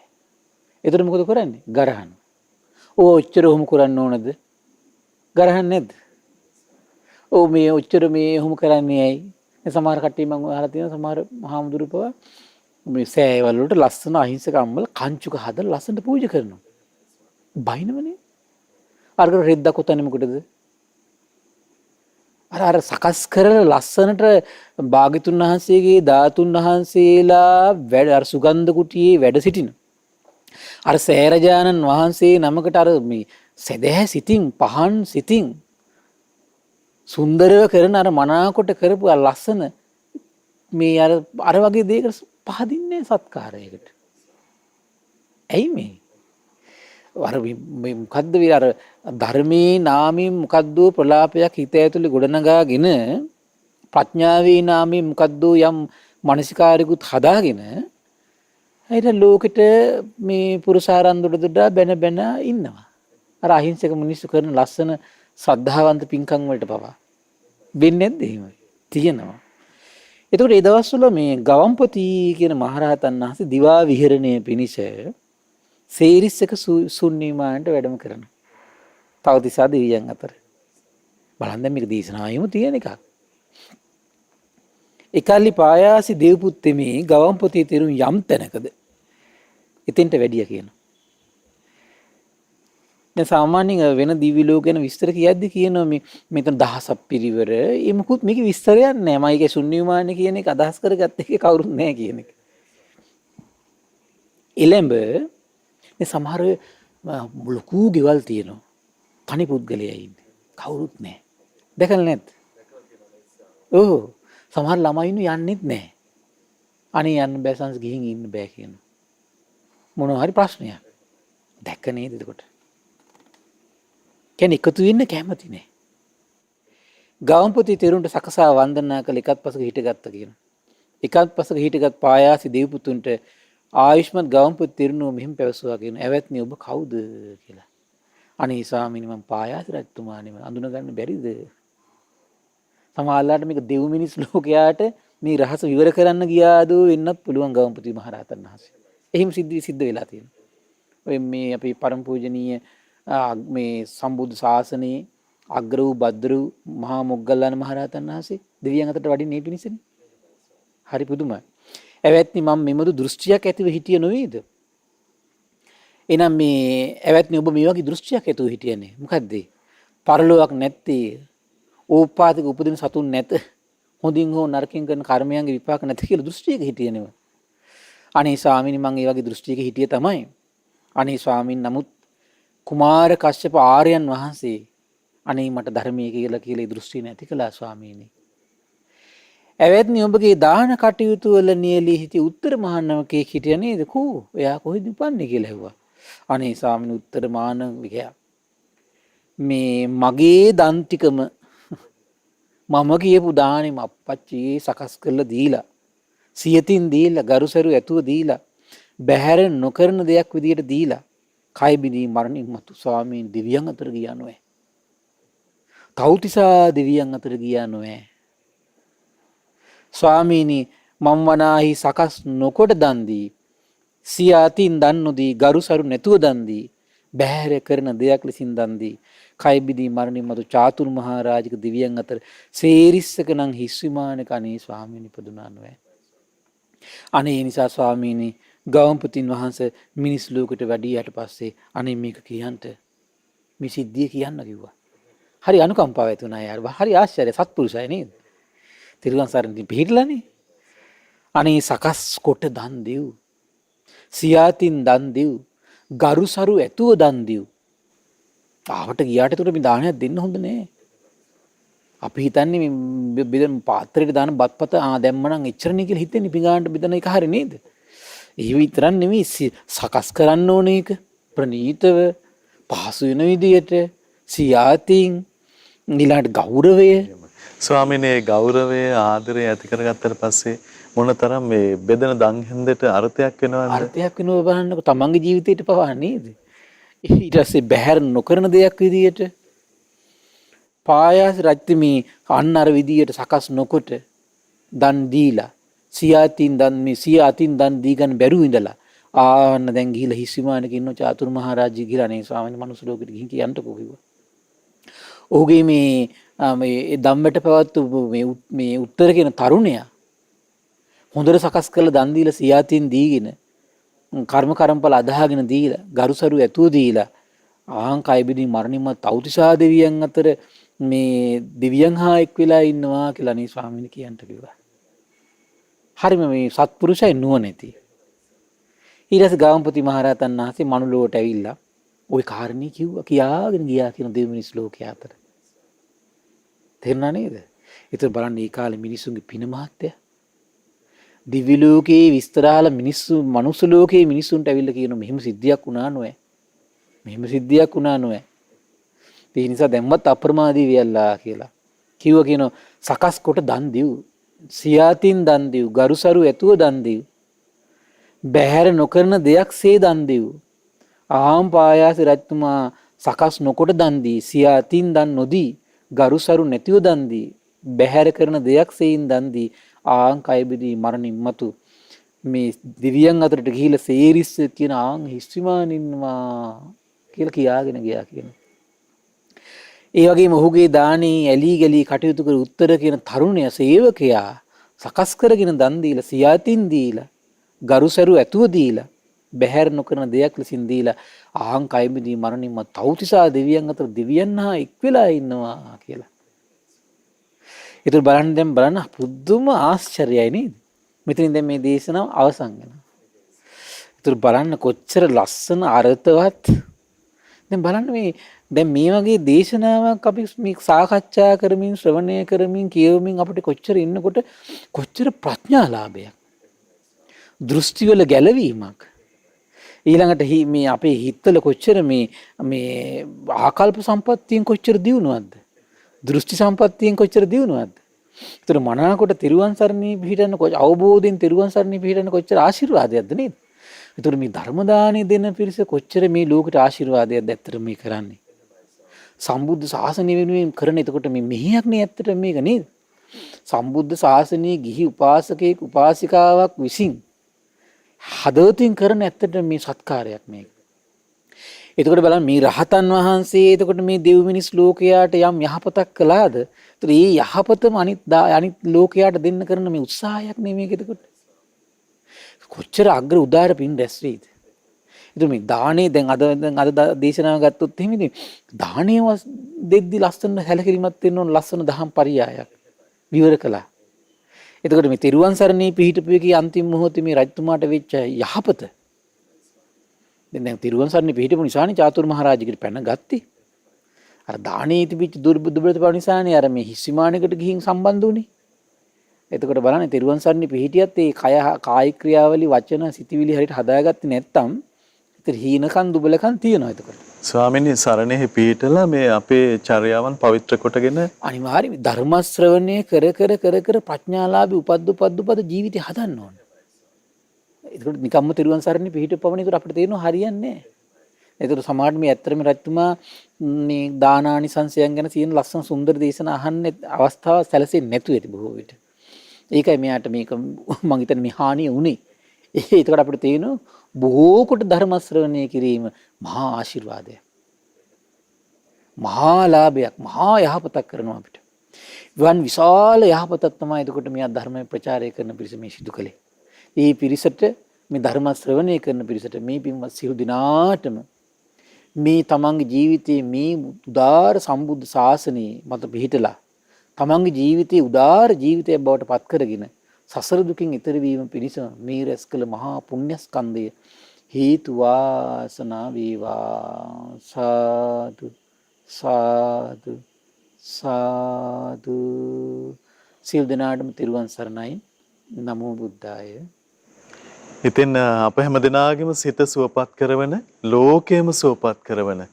එතකොට මොකද කරන්නේ? ගරහන. ඔච්චර ඔහොම කරන්න ඕනද? ගරහන්නේ නැද්ද? මේ ඔච්චර මේ ඔහොම කරන්නේ ඇයි? සමහර කට්ටිය මම අහලා තියෙනවා සමහර මහාමුදුරු පවා මේ සෑයවල වලට ලස්සන අහිංසක අම්මල කංචුක හදලා ලස්සනට පූජා කරනවා. බයිනවනේ. අරකට රෙද්දක් උතන්නේ මොකටද? අර සකස් කරලා ලස්සනට භාග්‍යතුන් වහන්සේගේ ධාතුන් වහන්සේලා වැඩ අර සුගන්ධ කුටියේ වැඩ සිටින. අර සෑරජානන් වහන්සේ නමකට අර මේ සදහැ සිතින් පහන් සිතින් සුන්දරව කරන අර මනාකොට කරපු අර ලස්සන මේ අර වගේ දෙයකට පහදින්නේ සත්කාරයකට. ඇයි මේ? අර මොකද්ද අර ධර්මයේ නාමයෙන් මොකද්ද ප්‍රලාපයක් හිත ඇතුලේ ගොඩනගාගෙන ප්‍රඥාවේ නාමයෙන් මොකද්ද යම් මානසිකාරිකුත් හදාගෙන හිත ලෝකෙට මේ පුරුසාරන් දුඩ බැන බැන ඉන්නවා. අර අහිංසක මිනිස්සු කරන ලස්සන ශ්‍රද්ධාවන්ත පින්කම් වලට පවා වෙන්නේ නැද්ද එහෙම? තියෙනවා. එතකොට ඒ දවස්වල මේ ගවම්පති කියන මහරහතන් වහන්සේ දිවා විහරණය පිණිස සේරිස්සක සුන්නිමාන්ට වැඩම කරනවා. තවතිසා දෙවියන් අතර. බලන්න මේක දේශනාවෙම තියෙන එකක්. එකල්ලි පායාසි දේවපුත්තේ මේ ගවම්පති තෙරුන් යම් තැනකද එතෙන්ට වැඩිය කියනවා. දැන් සාමාන්‍යයෙන් වෙන දිවි ලෝක ගැන විස්තර කියද්දි කියනවා මේ මෙතන දහසක් පිරිවර ඒ මොකුත් මේකේ විස්තරයක් නැහැ. මම ඒකේ ශුන්‍ය විමානය කියන එක අදහස් කරගත්ත එකේ කවුරුත් නැහැ කියන එක. එළඹ මේ සමහර ලොකු ගෙවල් තියෙනවා. තනි පුද්ගලයා ඉන්නේ. කවුරුත් නැහැ. දැකලා නැද්ද? ඔව්. සමහර ළමයි යන්නෙත් නැහැ. අනේ යන්න බෑ සංස් ගිහින් ඉන්න බෑ කියන. මොනවා හරි ප්‍රශ්නයක්. දැක්ක නේද එතකොට? කෙනෙක් එකතු වෙන්න කැමති නෑ. ගාම්පති තෙරුන්ට සකසා වන්දනා කළ එකත් පසක හිටගත්ත කියන. එකත් පසක හිටගත් පායාසි දෙව්පුතුන්ට ආයුෂ්මත් ගාම්පති තෙරුණුව මෙහෙම පැවසුවා කියන. "ඇවැත්නි ඔබ කවුද?" කියලා. "අනේ ස්වාමීනි මම පායාසි රජතුමානේ අඳුනගන්න බැරිද?" සමහරවිට මේක දෙව් මිනිස් ලෝකයාට මේ රහස විවර කරන්න ගියාද වෙන්නත් පුළුවන් ගාම්පති මහරහතන් වහන්සේ. එහෙම සිද්ධ වෙලා තියෙනවා. ඔය මේ අපේ පරම පූජනීය මේ සම්බුද්ධ ශාසනයේ අග්‍ර වූ භද්‍ර වූ මහා මොග්ගල්ලාන මහරහතන් වහන්සේ දෙවියන් අතරට වඩින්නේ මේ පිණිසනේ. හරි පුදුමයි. "ඇවැත්නි මම මෙමදු දෘෂ්ටියක් ඇතිව හිටිය නොවේද?" එහෙනම් මේ "ඇවැත්නි ඔබ මේ වගේ දෘෂ්ටියක් ඇතුව හිටියනේ. මොකද්ද? පරලෝකයක් නැත්තේ, ඕපාතික උපදින සතුන් නැත, හොඳින් හෝ නරකින් කරන කර්මයන්ගේ විපාක නැත කියලා දෘෂ්ටියක හිටියනේව." "අනේ ස්වාමීනි මම ඒ වගේ දෘෂ්ටියක හිටිය තමයි." "අනේ ස්වාමීන් නමුත් කුමාර කශ්‍යප ආර්යයන් වහන්සේ අනේ මට ධර්මයේ කියලා දෘෂ්ටි නැති කළා ස්වාමීනි." "ඇවැත්නි ඔබගේ දාන කටයුතු වල නියැලී හිටි උත්තර මහානවකෙක් හිටිය නේද? කෝ එයා කොහෙද උපන්නේ කියලා ඇහුවා. "අනේ ස්වාමීනි උත්තර මහානවකයා මේ මගේ දන් ටිකම මම කියපු දානෙම අප්පච්චි සකස් කරලා දීලා, සියතින් දීලා, ගරුසරු ඇතුව දීලා, බැහැර නොකරන දෙයක් විදියට දීලා, කය බිඳී මරණින් මතු ස්වාමීන් දෙවියන් අතර ගියා නොවේ. තව්තිසා දෙවියන් අතර ගියා නොවේ. ස්වාමීනි මම වනාහි සකස් නොකොට දන් දී, සිය අතින් දන් නොදී, ගරුසරු නැතුව දන් දී, බැහැර කරන දෙයක් ලෙසින් දන් දී, කය බිඳී මරණින් මතු චාතුරු මහා රාජික දෙවියන් අතර සේරිස්සක නම් හිස් විමානක අනේ ස්වාමීන් ඉපදුනා නොවේ. අනේ ඒ නිසා ස්වාමීනි ගෞතමපුතින් වහන්සේ මිනිස් ලෝකෙට වැඩියට පස්සේ අනේ මේක කියන්ට මේ සිද්ධිය කියන්න කිව්වා. හරි අනුකම්පාව ඇති වුණා යාර. හරි ආශ්චර්ය සත්පුරුෂය නේද? තිරුවන් සරණින් පිහිටලානේ. අනේ සකස් කොට දන් දෙව්, සියාතින් දන් දෙව්, ගරුසරු ඇතුව දන් දෙව්. ආවට ගියාට උතර මේ දානයක් දෙන්න හොඳ නෑ. අපි හිතන්නේ මේ බෙදන පාත්‍රයට දාන බත්පත දැම්මනම් එච්චරනේ කියලා හිතන්නේ පිඟානට බෙදන එක හරිය නේද? ඒ විතරක් නෙමෙයි සකස් කරන්න ඕනේ ඒක ප්‍රණීතව පහසු වෙන විදියට සියාතින් ඊළඟට ගෞරවය. ස්වාමිනේ ගෞරවය ආදරය ඇති කරගත්තට පස්සේ මොනතරම් මේ බෙදෙන දන් හින්දට අර්ථයක් වෙනවද? අර්ථයක් වෙනව බලන්නකො තමන්ගේ ජීවිතේට පවා නේද? ඊට පස්සේ බැහැර නොකරන දෙයක් විදියට පායාස රජ්‍යමේ අන්න අර විදියට සකස් නොකොට දන් දීලා සියාතින් දන් දී ගන්න බැරුව ඉඳලා ආන්න දැන් ගිහිලා හිස් විමානක ඉන්න චාතුරු මහා රාජ්‍ය ගිහලා නේ ස්වාමීන් වහන්සේ මනුස්ස ලෝකෙට ගිහින් කියන්නකෝ කිව්වා. ඔහුගේ මේ ධම්මට පවත්තු මේ උත්තර කියන තරුණයා හොඳට සකස් කරලා දන් දීලා සියාතින් දීගෙන කර්මඵල අදහාගෙන දීලා ගරුසරු ඇතුව දීලා ආංකය බිදී මරණින්ම තව්තිසා දෙවියන් අතර මේ දෙවියන් හා එක් වෙලා ඉන්නවා කියලා නේ ස්වාමීන් කියන්ට කිව්වා. හරිම මේ සත්පුරුෂයි නුවණැති. ඊට පස්සේ ගාම්පති මහරහතන් වහන්සේ මනුලොවට ඇවිල්ලා ওই කාරණේ කිව්වා කියාගෙන ගියා කියන දෙවි මිනිස් ලෝකයේ අතර. තේරුණා නේද? ඒතර බලන්න මේ කාලේ මිනිසුන්ගේ පින මහත්ය. දිවි ලෝකයේ විස්තරාල මිනිස්සු මනුස්ස ලෝකයේ මිනිසුන්ට ඇවිල්ලා කියන මෙහෙම සිද්ධියක් වුණා නෝය. මෙහෙම සිද්ධියක් වුණා නෝය. ඒ නිසා දැම්මත් අප්‍රමාදී වෙයල්ලා කියලා. කිව්වා කියන සකස් කොට දන් දෙව්. සියාතින් දන් දෙව්. ගරුසරු ඇතුව දන් දෙව්. බැහැර නොකරන දෙයක්සේ දන් දෙව්. ආම් පායාස රජතුමා සකස් නොකොට දන් දී, සියාතින් දන් නොදී, ගරුසරු නැතිව දන් දී, බැහැර කරන දෙයක්සේයින් දන් දී, ආං කය බිදී මරණින් මතු මේ දිව්‍යයන් අතරට ගිහිලා සේරිස්ස කියන ආං හිස්විමානින්වා කියලා කියාගෙන ගියා කියනවා. ඒ වගේම ඔහුගේ දානේ ඇලී ගලී කටයුතු කර උත්තර කියන තරුණයා සේවකයා සකස් කරගෙන දන් දීලා සියාතින් දීලා ගරුසරු ඇතුව දීලා බැහැර නොකරන දෙයක් ලෙසින් දීලා ආහං කයිමිදී මරණින්ම තව්තිසා දෙවියන් අතර දෙවියන් හා එක් වෙලා ඉන්නවා කියලා. ඒතර බලන්න දැන් බලන්න පුදුම ආශ්චර්යයි නේද? මෙතනින් දැන් මේ දේශනාව අවසන් වෙනවා. ඒතර බලන්න කොච්චර ලස්සන අර්ථවත්. දැන් බලන්න මේ දැන් මේ වගේ දේශනාවක් අපි මේ සාකච්ඡා කරමින් ශ්‍රවණය කරමින් කියවමින් අපිට කොච්චර ඉන්නකොට කොච්චර ප්‍රඥාලාභයක්. දෘෂ්ටි වල ගැලවීමක්. ඊළඟට මේ අපේ හිතවල කොච්චර මේ ආකල්ප සම්පත්තියෙන් කොච්චර දියුණුවක්ද? දෘෂ්ටි සම්පත්තියෙන් කොච්චර දියුණුවක්ද? ඒතර මනාකොට තිරුවන් සරණේ පිහිටන්න අවබෝධයෙන් තිරුවන් සරණේ පිහිටන්න කොච්චර ආශිර්වාදයක්ද නේද? ඒතර මේ ධර්ම දාණය දෙන පිරිස කොච්චර මේ ලෝකෙට ආශිර්වාදයක්ද ඇත්තට මේ කරන්නේ. සම්බුද්ධ ශාසනය වෙනුවෙන් කරන එතකොට මේ මෙහෙයක් නේ ඇත්තට මේක නේද? සම්බුද්ධ ශාසනයේ ගිහි උපාසකයෙක් උපාසිකාවක් විසින් හදවතින් කරන ඇත්තට මේ සත්කාරයක් මේක. එතකොට බලන්න මේ රහතන් වහන්සේ එතකොට මේ දෙව් මිනිස් ලෝකයාට යම් යහපතක් කළාද? ඒතර මේ යහපතම අනිත් ලෝකයාට දෙන්න කරන මේ උත්සාහයක් නේ මේක එතකොට. කොච්චර අග්‍ර උදාර පින් රැස් වෙයිද? ඒතර මේ දානේ දැන් අද දේශනාව ගත්තොත් එහෙම ඉතින් දානේ දෙද්දි ලස්සන හැලකිරීමක් වෙන්න ඕන ලස්සන දහම් පරියායක් විවර කළා. එතකොට මේ තිරුවන් සරණේ පිහිටපු එකේ අන්තිම මොහොතේ මේ රජතුමාට වෙච්ච යහපත දැන් තිරුවන් සරණේ පිහිටපු නිසානේ චාතුරු මහරජාගෙට පැන ගත්තේ. අර දානේ තිබිච්ච දුර්බලතාව නිසානේ අර මේ හිස්සිමානයකට ගිහින් සම්බන්ධ වුනේ. එතකොට බලන්න තිරුවන් සරණේ පිහිටියත් ඒ කායික ක්‍රියාවලි වචන සිතිවිලි හරියට හදාගත්තේ නැත්තම් ඒතර හීනකන් දුබලකන් තියෙනවා එතකොට. ස්වාමීනි සරණෙහි පිහිටලා මේ අපේ චර්යාවන් පවිත්‍ර කොටගෙන අනිවාර්යයෙන් ධර්ම ශ්‍රවණය කර ප්‍රඥාලාභී උපද්ද ජීවිතය හදන්න ඕන. ඒකට නිකම්ම තිරුවන් සරණේ පිහිටපවන ඒකට අපිට තේරෙනවා හරියන්නේ නැහැ. ඒකට සමාජ මේ ඇත්තටම රජතුමා මේ දානානිසංසයන් ගැන තියෙන ලස්සන සුන්දර දේශනා අහන්න අවස්ථාව සැලසෙන්නේ නැතුව ඇති බොහෝ විට. ඒකයි මෙයාට මේක මං හිතන්නේ මේ හානිය උනේ. ඒකට අපිට තේරෙනවා බොහෝ කොට ධර්ම ශ්‍රවණය කිරීම මහා ආශිර්වාදයක්. මහා ලාභයක්, මහා යහපතක් කරනවා අපිට. වන් විශාල යහපතක් තමයි එතකොට මෙයා ධර්ම ප්‍රචාරය කරන පිරිස මේ සිදු කළේ. මේ පිරිසට මේ ධර්ම ශ්‍රවණය කරන පිරිසට මේ පින්වත් සියලු දිනාටම මේ තමන්ගේ ජීවිතයේ මේ උදාාර සම්බුද්ධ ශාසනයේ මත පිහිටලා තමන්ගේ ජීවිතයේ උදාාර ජීවිතයක් බවට පත් කරගෙන සසර දුකින් ඈතර වීම පිණිස මේ රැස් කළ මහා පුණ්‍යස්කන්ධය හේතු වාසනා වේවා. සාදු සාදු සාදු. සියලු දෙනාටම තෙරුවන් සරණයි. නමෝ බුද්ධාය. ඉතින් අප හැම දිනාගෙම සිත සුවපත් කරවන ලෝකයේම සුවපත් කරවන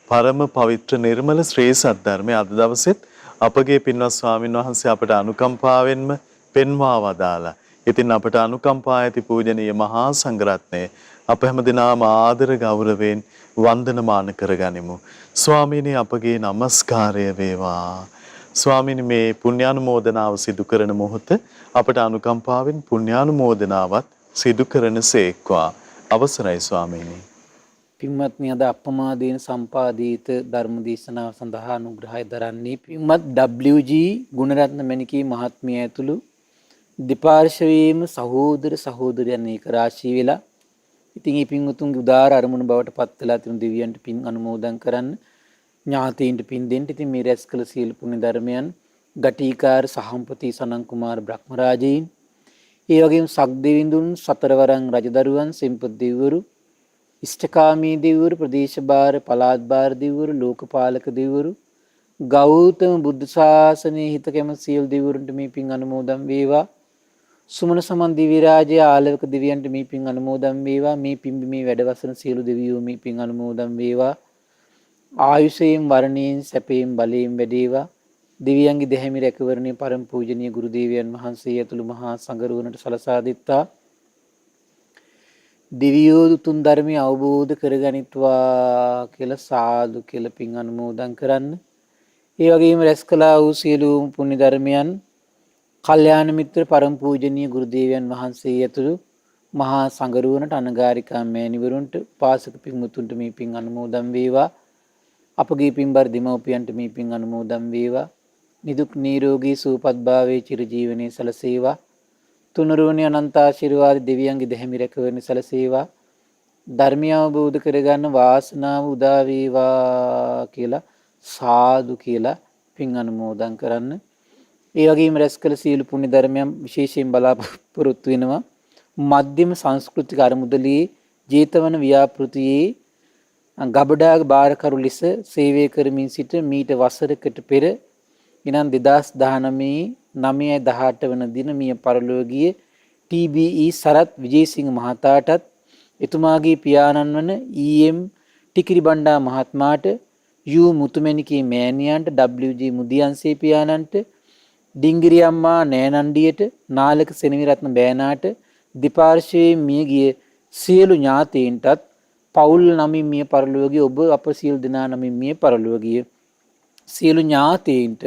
පරම පවිත්‍ර නිර්මල ශ්‍රී සද්ධර්මයේ අද දවසෙත් අපගේ පින්වත් ස්වාමින් වහන්සේ අපට අනුකම්පාවෙන්ම පෙන්වා වදාලා. ඉතින් අපට අනුකම්පා ඇති පූජනීය මහා සංඝරත්නය අප හැම දිනාම ආදර ගෞරවයෙන් වන්දනමාන කරගනිමු. ස්වාමීනි අපගේ নমස්කාරය වේවා. ස්වාමීනි මේ පුණ්‍යානුමෝදනාව සිදු කරන මොහොත අපට අනුකම්පාවෙන් පුණ්‍යානුමෝදනාවත් සිදු කරන සේක්වා. අවසරයි ස්වාමීනි. පින්වත්නි අද අප්‍රමාදයෙන් සම්පාදිත ධර්ම දේශනාව සඳහා අනුග්‍රහය දරන්නේ පින්වත් WG ගුණරත්න මණිකේ මහත්මිය ඇතුළු දෙපාර්ශවයේම සහෝදර සහෝදරයන් එක රාශී වෙලා ඉතින් මේ පින්වතුන්ගේ උදාාර අරමුණු බවට පත් වෙලා තිනු දෙවියන්ට පින් අනුමෝදන් කරන්න ඥාතීන්ට පින් දෙන්න. ඉතින් මේ රැස් කළ සියලු පුණ්‍ය ධර්මයන් ගටිකාර සහම්පති සනන් කුමාර බ්‍රහ්මරාජීන් ඒ වගේම සක්දෙවිඳුන් සතරවරන් රජදරුවන් සෙම්පත් දෙවිවරු ඉෂ්ඨකාමී දෙවිවරු ප්‍රදේශ භාර පළාත් භාර දෙවිවරු ලෝකපාලක දෙවිවරු ගෞතම බුද්ධ ශාසනයේ හිත කැමති සියලු දෙවිවරුන්ට මේ පින් අනුමෝදන් වේවා. සුමන සමන් දිව්‍ය රාජ්‍ය ආලවක දෙවියන්ට මේ පින් අනුමෝදන් වේවා. මේ පින්බිමේ වැඩවසන සියලු දෙවියෝ මේ පින් අනුමෝදන් වේවා. ආයුෂයෙන් වර්ණයෙන් සැපයෙන් බලයෙන් වැඩේවා. දෙවියන්ගේ දෙහැමි රැකවරණේ පරම පූජනීය ගුරු දේවයන් වහන්සේ ඇතුළු මහා සංඝරුවනට සලසා දෙත්තා. දිවියෝ උතුම් ධර්මය අවබෝධ කරගනිත්වා කියලා සාදු කියලා පින් අනුමෝදන් කරන්න. ඒ වගේම රැස් කළා වූ සියලුම පුණ්‍ය ධර්මයන් කල්යාණ මිත්‍ර පරම පූජනීය ගුරු දේවයන් වහන්සේ ඇතුළු මහා සංඝරුවනට අනගාരികා මෑණිවරුන්ට පාසක පින්මුතුන්ට මේ පින් අනුමෝදන් වේවා. අපගේ පින්බර දෙමව්පියන්ට මේ පින් අනුමෝදන් වේවා. නිදුක් නිරෝගී සුවපත් භාවයේ චිරජීවනයේ සලසේවා. තුනුරුවනේ අනන්ත ආශිර්වාද දෙවියන්ගේ දෙහිමි රැකවරණය සලසේවා. ධර්මය අවබෝධ කරගන්න වාසනාව උදා වේවා කියලා සාදු කියලා පින් අනුමෝදන් කරන්න. ඒ වගේම රැස් කළ සීල පුණ්‍ය ධර්මයන් විශේෂයෙන් බලාපොරොත්තු වෙනවා. මධ්‍යම සංස්කෘතික අරමුදලේ ජේතවන ව්‍යාපෘතියේ ගබඩාග බාරකරු ලෙස සේවය කරමින් සිට මීට වසරකට පෙර ඉනම් 2019 9/18 වන දින මිය පරලෝකීය TBE සරත් විජේසිංහ මහතාටත් එතුමාගේ පියාණන් වන EM ටිකිරිබණ්ඩා මහත්මයාට U මුතුමැණිකේ මෑණියන්ට WG මුදියන්සේ පියාණන්ට ඩිංගිරි අම්මා නෑනන්ඩියට නාලක සෙනවිරත්න බෑනාට දෙපාර්ශ්වයේ මියගිය සියලු ඥාතීන්ටත් පවුල් නමින් මිය පරලෝකීය ඔබ අප සියලු දෙනා නමින් මිය පරලෝකීය සියලු ඥාතීන්ට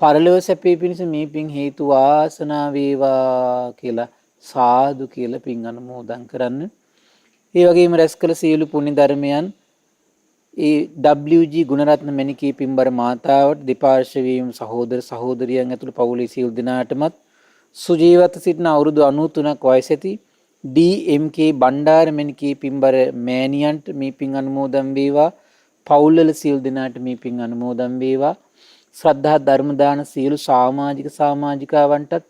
පරලොව සැපේ පිණිස මේ පින් හේතු වාසනා වේවා කියලා සාදු කියලා පින් අනුමෝදන් කරන්න. ඒ වගේම රැස් කළ සියලු පුණ්‍ය ධර්මයන් ඒ WG ගුණරත්න මැණිකේ පින්බර මාතාවට දෙපාර්ශ්වයේම සහෝදර සහෝදරියන් ඇතුළු පවුලේ සියලු දෙනාටමත් සුජීවත සිටින අවුරුදු 93ක් වයස ඇති DMK බණ්ඩාර මැණිකේ පින්බර මෑණියන්ට මේ පින් අනුමෝදන් වේවා. පවුල්වල සියලු දෙනාට මේ පින් අනුමෝදන් වේවා. ශ්‍රද්ධා ධර්ම දාන සියලු සමාජිකාවන්ටත්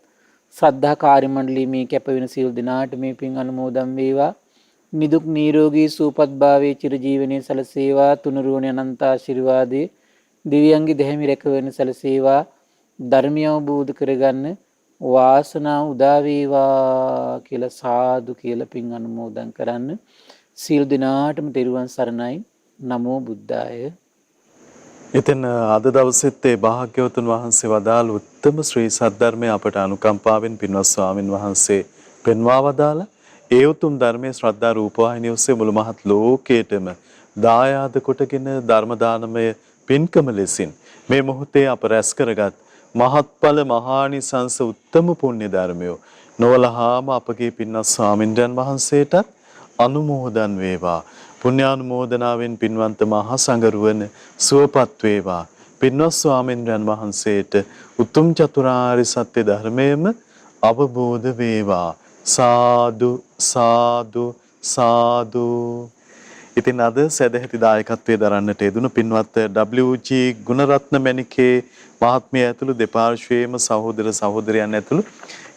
ශ්‍රද්ධා කාර්ය මණ්ඩලයේ මේ කැප වෙන සියලු දෙනාට මේ පින් අනුමෝදන් වේවා. නිදුක් නිරෝගී සුවපත් භාවයේ චිරජීවනයේ සැලසේවා. තුනුරුවනේ අනන්ත ආශිර්වාදේ දිව්‍යංගී දෙහිමි රැකවරණ සැලසේවා. ධර්මය අවබෝධ කරගන්න වාසනාව උදා වේවා කියලා සාදු කියලා පින් අනුමෝදන් කරන්න. සියලු දෙනාටම තෙරුවන් සරණයි. නමෝ බුද්ධාය. ඉතින් අද දවසෙත් ඒ භාග්‍යවතුන් වහන්සේ වදාළ උත්තම ශ්‍රී සද්ධර්මය අපට අනුකම්පාවෙන් පින්වත් ස්වාමින් වහන්සේ පෙන්වා වදාලා ඒ උතුම් ධර්මයේ ශ්‍රද්ධා රූපවාහිනිය ඔස්සේ මුළු මහත් ලෝකයටම දායාද කොටගෙන ධර්ම දානමය පින්කම ලෙසින් මේ මොහොතේ අප රැස් කරගත් මහත්ඵල මහානිසංස උත්තම පුණ්‍ය ධර්මය නොවලහාම අපගේ පින්වත් ස්වාමින්වයන් වහන්සේටත් අනුමෝදන් වේවා. පුණ්‍යානුමෝදනාවෙන් පින්වන්ත මහා සංඝරුවන සුවපත් වේවා. පින්වත් ස්වාමින්වයන් වහන්සේට උතුම් චතුරාර්ය සත්‍ය ධර්මයේම අවබෝධ වේවා. සාදු සාදු සාදු. ඉතින් අද සදැහැති දායකත්වයේ දරන්නට යෙදුණු පින්වත් WG ගුණරත්න මැණිකේ මහත්මිය ඇතුළු දෙපාර්ශ්වයේම සහෝදර සහෝදරයන් ඇතුළු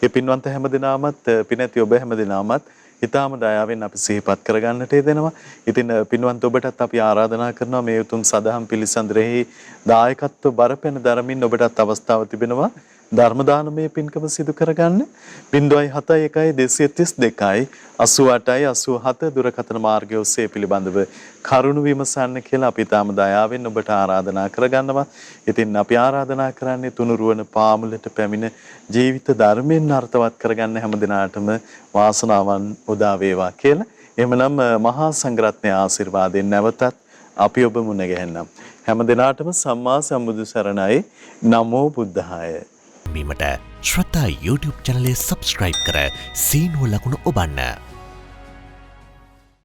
ඒ පින්වන්ත හැමදෙනාමත් පිනැති ඔබ හැමදෙනාමත් ඊටාම දයාවෙන් අපි සිහිපත් කරගන්නට යෙදෙනවා. ඉතින් පින්වන්ත ඔබටත් අපි ආරාධනා කරනවා මේ උතුම් සදහම් පිළිසඳරෙහි දායකත්ව බරපැන දරමින් ඔබටත් අවස්ථාව තිබෙනවා ධර්ම දානමය පින්කම සිදු කරගන්න. 071 232 88 87 දුරකථන මාර්ගය ඔස්සේ පිළිබඳව කරුණු විමසන්න කියලා අපි තාම දයාවෙන් ඔබට ආරාධනා කරගන්නවා. ඉතින් අපි ආරාධනා කරන්නේ තුනුරුවන පාමුලට පැමිණ ජීවිත ධර්මයෙන් අර්ථවත් කරගන්න හැම දිනාටම වාසනාවන් උදා වේවා කියලා. එහෙමනම් මහා සංඝරත්නයේ ආශිර්වාදයෙන් නැවතත් අපි ඔබ මුණ ගැහෙන්නම්. හැම දිනාටම සම්මා සම්බුදු සරණයි. නමෝ බුද්ධාය. බීමට ශ්‍රද්ධා YouTube චැනලය සබස්ක්‍රයිබ් කර සීනුව ලකුණ ඔබන්න.